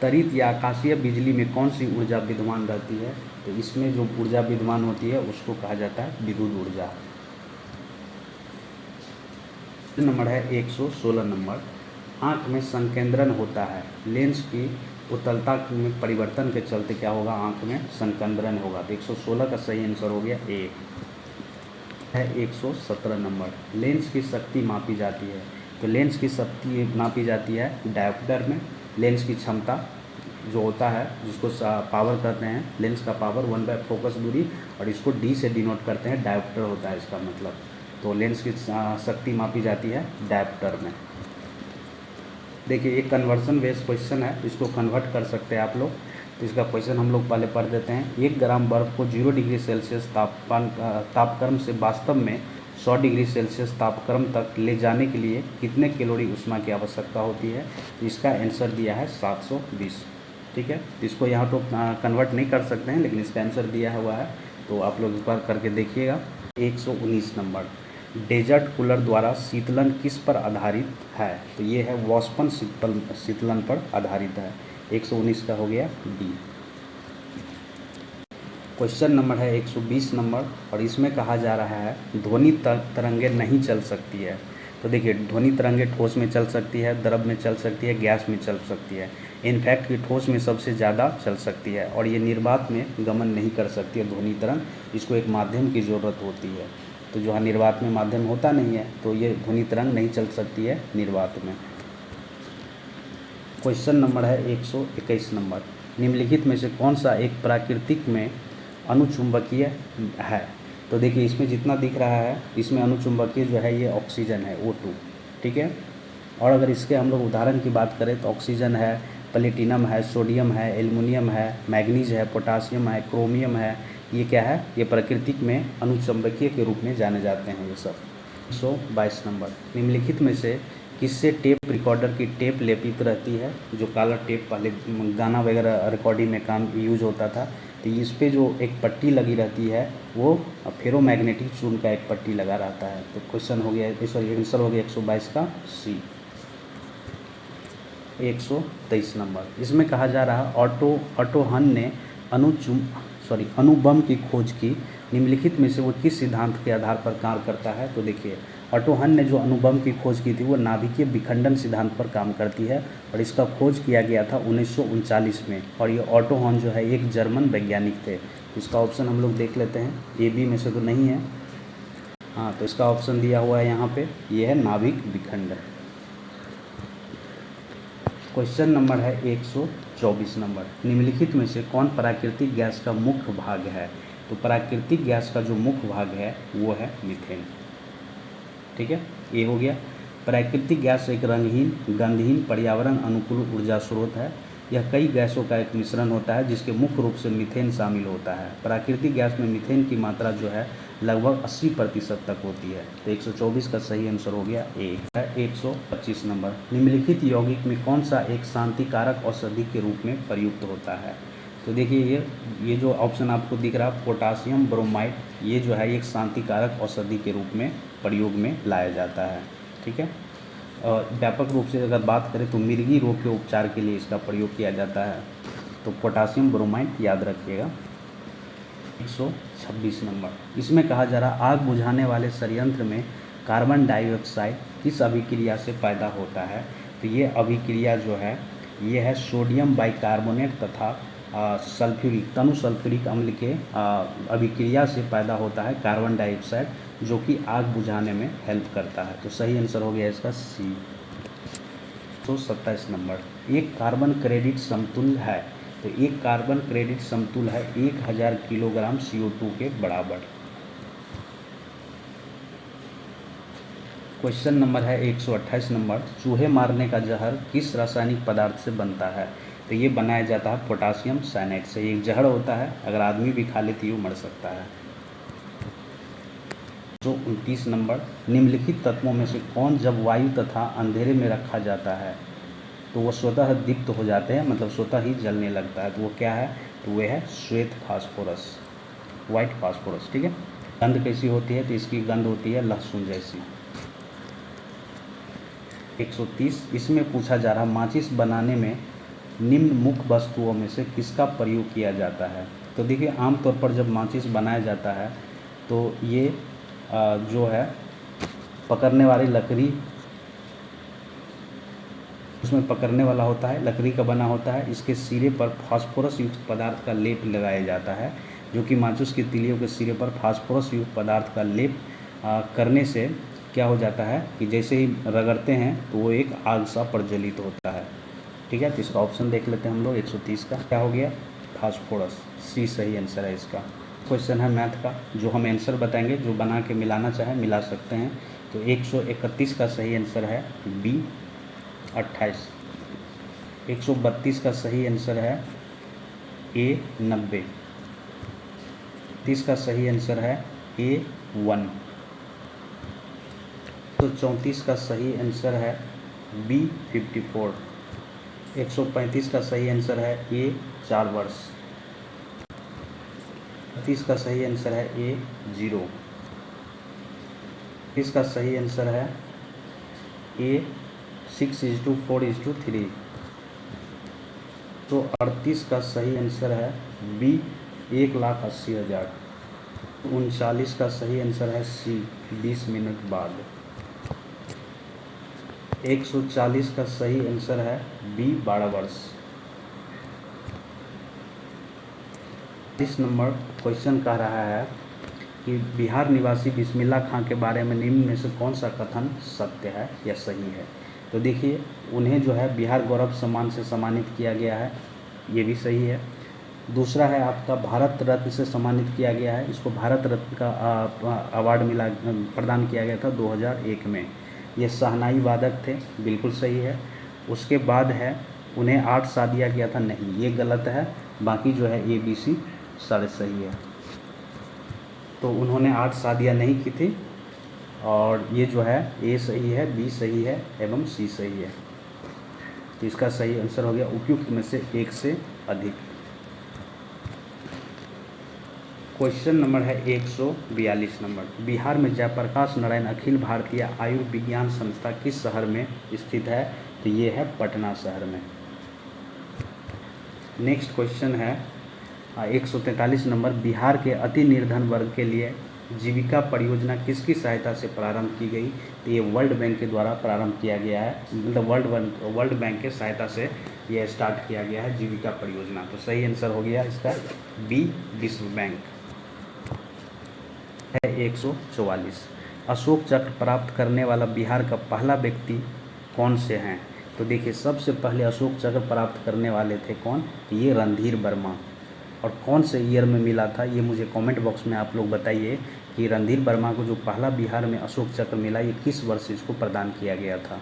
तरित या आकाशीय बिजली में कौन सी ऊर्जा विद्यमान रहती है? तो इसमें जो ऊर्जा विद्यमान होती है उसको कहा जाता है विद्युत ऊर्जा। नंबर है 116 नंबर, आँख में संकेंद्रण होता है, लेंस की उत्तलता में परिवर्तन के चलते क्या होगा? आँख में संकेंद्रण होगा। तो 116 का सही आंसर हो गया ए। है 117 नंबर, लेंस की शक्ति मापी जाती है। तो लेंस की शक्ति मापी जाती है डायोप्टर में। लेंस की क्षमता जो होता है जिसको पावर कहते हैं, लेंस का पावर 1/4 फोकस दूरी, और इसको डी से डिनोट करते हैं, डायोप्टर होता है इसका मतलब। तो लेंस की शक्ति मापी जाती है डायोप्टर में। देखिए एक कन्वर्सन बेस्ड क्वेश्चन है, इसको कन्वर्ट कर सकते हैं आप लोग। तो इसका क्वेश्चन हम लोग पहले पढ़ देते हैं। 1 ग्राम बर्फ़ को 0 डिग्री सेल्सियस तापक्रम से वास्तव में 100 डिग्री सेल्सियस तापक्रम तक ले जाने के लिए कितने कैलोरी ऊष्मा की आवश्यकता होती है? तो इसका आंसर दिया है 720। ठीक है, इसको यहाँ तो कन्वर्ट नहीं कर सकते हैं, लेकिन इसका आंसर दिया हुआ है, तो आप लोग एक बार करके देखिएगा। 119 नंबर, डेजर्ट कूलर द्वारा शीतलन किस पर आधारित है? तो ये है वाष्पन शीतलन पर आधारित है। 119 का हो गया डी। क्वेश्चन नंबर है 120 नंबर, और इसमें कहा जा रहा है ध्वनि तरंगे नहीं चल सकती है। तो देखिए ध्वनि तरंगे ठोस में चल सकती है, द्रव में चल सकती है, गैस में चल सकती है। इनफैक्ट कि ठोस में सबसे ज़्यादा चल सकती है, और ये निर्वात में गमन नहीं कर सकती है ध्वनि तरंग, इसको एक माध्यम की ज़रूरत होती है। तो जो है निर्वात में माध्यम होता नहीं है, तो ये ध्वनि तरंग नहीं चल सकती है निर्वात में। क्वेश्चन नंबर है 121 नंबर, निम्नलिखित में से कौन सा एक प्राकृतिक में अनुचुंबकीय है? तो देखिए इसमें जितना दिख रहा है, इसमें अनुचुंबकीय जो है ये ऑक्सीजन है, O2। ठीक है, और अगर इसके हम लोग उदाहरण की बात करें तो ऑक्सीजन है, प्लेटिनम है, सोडियम है, एल्युमिनियम है, मैग्नीज है, पोटासियम है, क्रोमियम है। ये क्या है? ये प्राकृतिक में अनुचुंबकीय के रूप में जाने जाते हैं ये सब। 122 नंबर, निम्नलिखित में से किससे टेप रिकॉर्डर की टेप लेपित रहती है? जो काला टेप पहले गाना वगैरह रिकॉर्डिंग में काम यूज होता था, तो इस पे जो एक पट्टी लगी रहती है वो फेरोमैग्नेटिक चून का एक पट्टी लगा रहता है। तो क्वेश्चन हो गया, सॉरी आंसर हो गया 122 का सी। 123 नंबर, इसमें कहा जा रहा है ऑटो हन ने अणुबम की खोज की, निम्नलिखित में से वो किस सिद्धांत के आधार पर कार्य करता है? तो देखिए ऑटो हन ने जो अणुबम की खोज की थी वो नाभिकीय विखंडन सिद्धांत पर काम करती है, और इसका खोज किया गया था 1939 में। और ये ऑटो हन जो है एक जर्मन वैज्ञानिक थे। इसका ऑप्शन हम लोग देख लेते हैं, ए बी में से तो नहीं है। हाँ, तो इसका ऑप्शन दिया हुआ है यहाँ पे, ये है नाभिक विखंडन। क्वेश्चन नंबर है 124 नंबर, निम्नलिखित में से कौन प्राकृतिक गैस का मुख्य भाग है? तो प्राकृतिक गैस का जो मुख्य भाग है वो है मीथेन। ठीक है, ये हो गया। प्राकृतिक गैस एक रंगहीन, गंधहीन, पर्यावरण अनुकूल ऊर्जा स्रोत है। यह कई गैसों का एक मिश्रण होता है जिसके मुख्य रूप से मीथेन शामिल होता है। प्राकृतिक गैस में मीथेन की मात्रा जो है लगभग 80% तक होती है। तो 124 का सही आंसर हो गया ए। 125 नंबर, निम्नलिखित यौगिक में कौन सा एक शांतिकारक औषधि के रूप में प्रयुक्त होता है? तो देखिए ये जो ऑप्शन आपको दिख रहा है पोटासियम ब्रोमाइड, ये जो है एक शांतिकारक औषधि के रूप में प्रयोग में लाया जाता है। ठीक है, और व्यापक रूप से अगर बात करें तो मिर्गी रोग के उपचार के लिए इसका प्रयोग किया जाता है। तो पोटासियम ब्रोमाइड याद रखिएगा। 126 नंबर, इसमें कहा जा रहा आग बुझाने वाले संयंत्र में कार्बन डाइऑक्साइड किस अभिक्रिया से पैदा होता है? तो ये अभिक्रिया जो है ये है सोडियम बाइकार्बोनेट तथा तनु सल्फ्यूरिक अम्ल के अभिक्रिया से पैदा होता है कार्बन डाइऑक्साइड, जो कि आग बुझाने में हेल्प करता है। तो सही आंसर हो गया इसका सी। 127 नंबर, एक कार्बन क्रेडिट समतुल्य है। तो एक कार्बन क्रेडिट समतुल्य है 1000 किलोग्राम CO2 के बराबर। क्वेश्चन नंबर है 128 नंबर, चूहे मारने का जहर किस रासायनिक पदार्थ से बनता है? तो ये बनाया जाता है पोटासियम साइनाइड से। ये एक जहर होता है, अगर आदमी भी खा ले तो ये मर सकता है। 129 नंबर, निम्नलिखित तत्वों में से कौन जब वायु तथा अंधेरे में रखा जाता है तो वो स्वतः दीप्त हो जाते हैं, मतलब स्वतः ही जलने लगता है, तो वो क्या है? तो वह है श्वेत फास्फोरस, वाइट फास्फोरस। ठीक है। गंध कैसी होती है? तो इसकी गंध होती है लहसुन जैसी। 130, इसमें पूछा जा रहा माचिस बनाने में निम्न मुख्य वस्तुओं में से किसका प्रयोग किया जाता है? तो देखिए, आमतौर पर जब माचिस बनाया जाता है तो ये जो है पकड़ने वाली लकड़ी, उसमें पकड़ने वाला होता है, लकड़ी का बना होता है। इसके सिरे पर फास्फोरस युक्त पदार्थ का लेप लगाया जाता है, जो कि माचिस की तीलियों के सिरे पर फास्फोरस युक्त पदार्थ का लेप करने से क्या हो जाता है कि जैसे ही रगड़ते हैं तो वो एक आग सा प्रज्वलित होता है। ठीक है। तो इसका ऑप्शन देख लेते हैं हम लोग। 130 का क्या हो गया? फास्फोरस, सी सही आंसर है इसका। क्वेश्चन है मैथ का, जो हम आंसर बताएंगे, जो बना के मिलाना चाहे मिला सकते हैं। तो 131 का सही आंसर है बी 28। 132 का सही आंसर है ए 90। 30 का सही आंसर है ए 1। 134 का सही आंसर है बी 54। 135 का सही आंसर है ए 4 वर्ष। 30 का सही आंसर है ए 0। 30 का सही आंसर है ए 6:4:3। तो 38 का सही आंसर है बी 1,80,000। 39 का सही आंसर है सी 20 मिनट बाद। 140 का सही आंसर है बी 12 वर्ष। 30 नंबर क्वेश्चन कह रहा है कि बिहार निवासी बिस्मिल्ला खां के बारे में निम्न में से कौन सा कथन सत्य है या सही है? तो देखिए, उन्हें जो है बिहार गौरव सम्मान से सम्मानित किया गया है, ये भी सही है। दूसरा है आपका भारत रत्न से सम्मानित किया गया है, इसको भारत रत्न का अवार्ड मिला, प्रदान किया गया था 2001 में। ये शहनाई वादक थे, बिल्कुल सही है। उसके बाद है उन्हें 8 शादियाँ किया था, नहीं ये गलत है। बाकी जो है ABC सारे सही है। तो उन्होंने 8 शादियाँ नहीं की थी, और ये जो है ए सही है, बी सही है एवं सी सही है। तो इसका सही आंसर हो गया उपयुक्त में से एक से अधिक। क्वेश्चन नंबर है 142 नंबर, बिहार में जयप्रकाश नारायण अखिल भारतीय आयुर्विज्ञान संस्था किस शहर में स्थित है? तो ये है पटना शहर में। नेक्स्ट क्वेश्चन है 143 नंबर, बिहार के अति निर्धन वर्ग के लिए जीविका परियोजना किसकी सहायता से प्रारंभ की गई? तो ये वर्ल्ड बैंक के द्वारा प्रारंभ किया गया है, मतलब वर्ल्ड बैंक के सहायता से ये स्टार्ट किया गया है जीविका परियोजना। तो सही आंसर हो गया इसका बी विश्व बैंक है। 144, अशोक चक्र प्राप्त करने वाला बिहार का पहला व्यक्ति कौन से हैं? तो देखिए, सबसे पहले अशोक चक्र प्राप्त करने वाले थे कौन? ये रणधीर वर्मा। और कौन से ईयर में मिला था ये मुझे कमेंट बॉक्स में आप लोग बताइए कि रणधीर वर्मा को जो पहला बिहार में अशोक चक्र मिला, ये किस वर्ष इसको प्रदान किया गया था।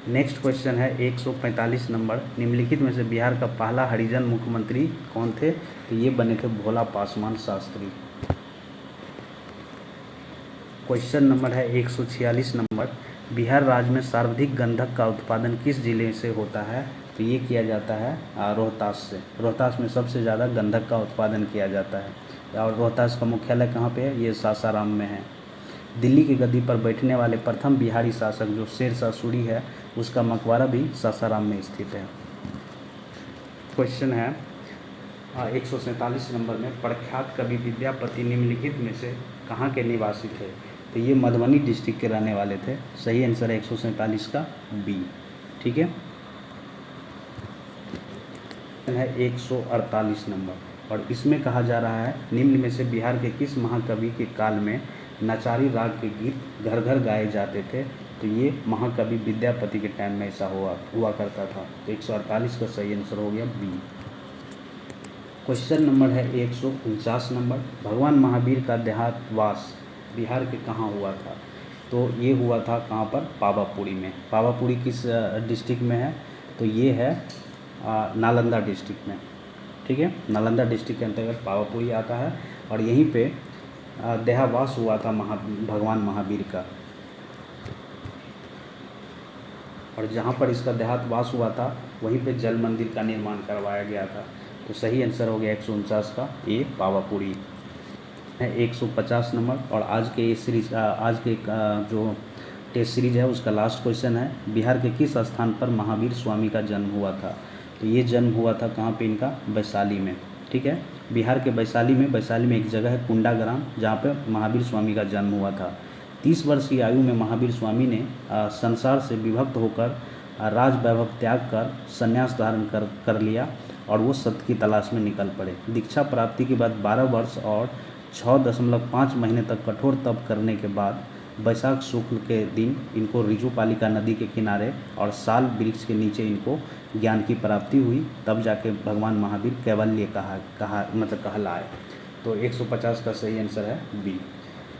नेक्स्ट क्वेश्चन है 145 नंबर, निम्नलिखित में से बिहार का पहला हरिजन मुख्यमंत्री कौन थे? तो ये बने थे भोला पासवान शास्त्री। क्वेश्चन नंबर है 146 नंबर, बिहार राज्य में सर्वाधिक गंधक का उत्पादन किस जिले से होता है? तो ये किया जाता है रोहतास से। रोहतास में सबसे ज़्यादा गंधक का उत्पादन किया जाता है। और रोहतास का मुख्यालय कहाँ पे है? ये सासाराम में है। दिल्ली की गद्दी पर बैठने वाले प्रथम बिहारी शासक जो शेरशाह सूरी है, उसका मकबरा भी सासाराम में स्थित है। क्वेश्चन है 147 नंबर में, प्रख्यात कवि विद्यापति निम्नलिखित में से कहाँ के निवासी थे? तो ये मधुबनी डिस्ट्रिक्ट के रहने वाले थे। सही आंसर है 147 का बी। ठीक है। है 148 नंबर, और इसमें कहा जा रहा है निम्न में से बिहार के किस महाकवि के काल में नचारी राग के गीत घर घर गाए जाते थे? तो ये महाकवि विद्यापति के टाइम में ऐसा हुआ करता था। तो 148 का सही आंसर हो गया बी। क्वेश्चन नंबर है 149 नंबर, भगवान महावीर का देहातवास बिहार के कहाँ हुआ था? तो ये हुआ था कहाँ पर, पावापुरी में। पावापुरी किस डिस्ट्रिक्ट में है, तो ये है नालंदा डिस्ट्रिक्ट में, ठीक है। नालंदा डिस्ट्रिक्ट के अंतर्गत पावापुरी आता है और यहीं पे देहावास हुआ था भगवान महावीर का। और जहाँ पर इसका देहावास हुआ था वहीं पे जल मंदिर का निर्माण करवाया गया था। तो सही आंसर हो गया 149 का ए, पावापुरी है। 150 नंबर। और आज के ये सीरीज आज के जो टेस्ट सीरीज है उसका लास्ट क्वेश्चन है, बिहार के किस स्थान पर महावीर स्वामी का जन्म हुआ था। तो ये जन्म हुआ था कहाँ पे इनका, वैशाली में, ठीक है। बिहार के वैशाली में एक जगह है कुंडाग्राम, जहाँ पे महावीर स्वामी का जन्म हुआ था। 30 वर्ष की आयु में महावीर स्वामी ने संसार से विभक्त होकर राज वैभव त्याग कर संन्यास धारण कर लिया और वो सत्य की तलाश में निकल पड़े। दीक्षा प्राप्ति के बाद 12 वर्ष और 6.5 महीने तक कठोर तप करने के बाद वैशाख शुक्ल के दिन इनको रिजुपालिका नदी के किनारे और साल वृक्ष के नीचे इनको ज्ञान की प्राप्ति हुई। तब जाके भगवान महावीर कैवल्य कहलाए। तो 150 का सही आंसर है बी।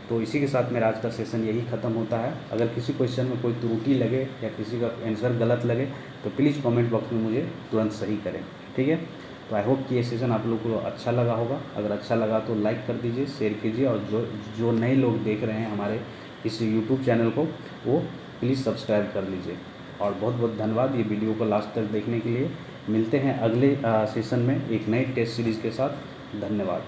तो इसी के साथ मेरा आज का सेशन यही ख़त्म होता है। अगर किसी क्वेश्चन में कोई त्रुटि लगे या किसी का आंसर गलत लगे तो प्लीज़ कमेंट बॉक्स में मुझे तुरंत सही करें, ठीक है। तो आई होप कि ये सेशन आप लोग को अच्छा लगा होगा। अगर अच्छा लगा तो लाइक कर दीजिए, शेयर कीजिए, और जो नए लोग देख रहे हैं हमारे इस यूट्यूब चैनल को वो प्लीज़ सब्सक्राइब कर लीजिए। और बहुत बहुत धन्यवाद ये वीडियो को लास्ट तक देखने के लिए। मिलते हैं अगले सेशन में एक नए टेस्ट सीरीज़ के साथ। धन्यवाद।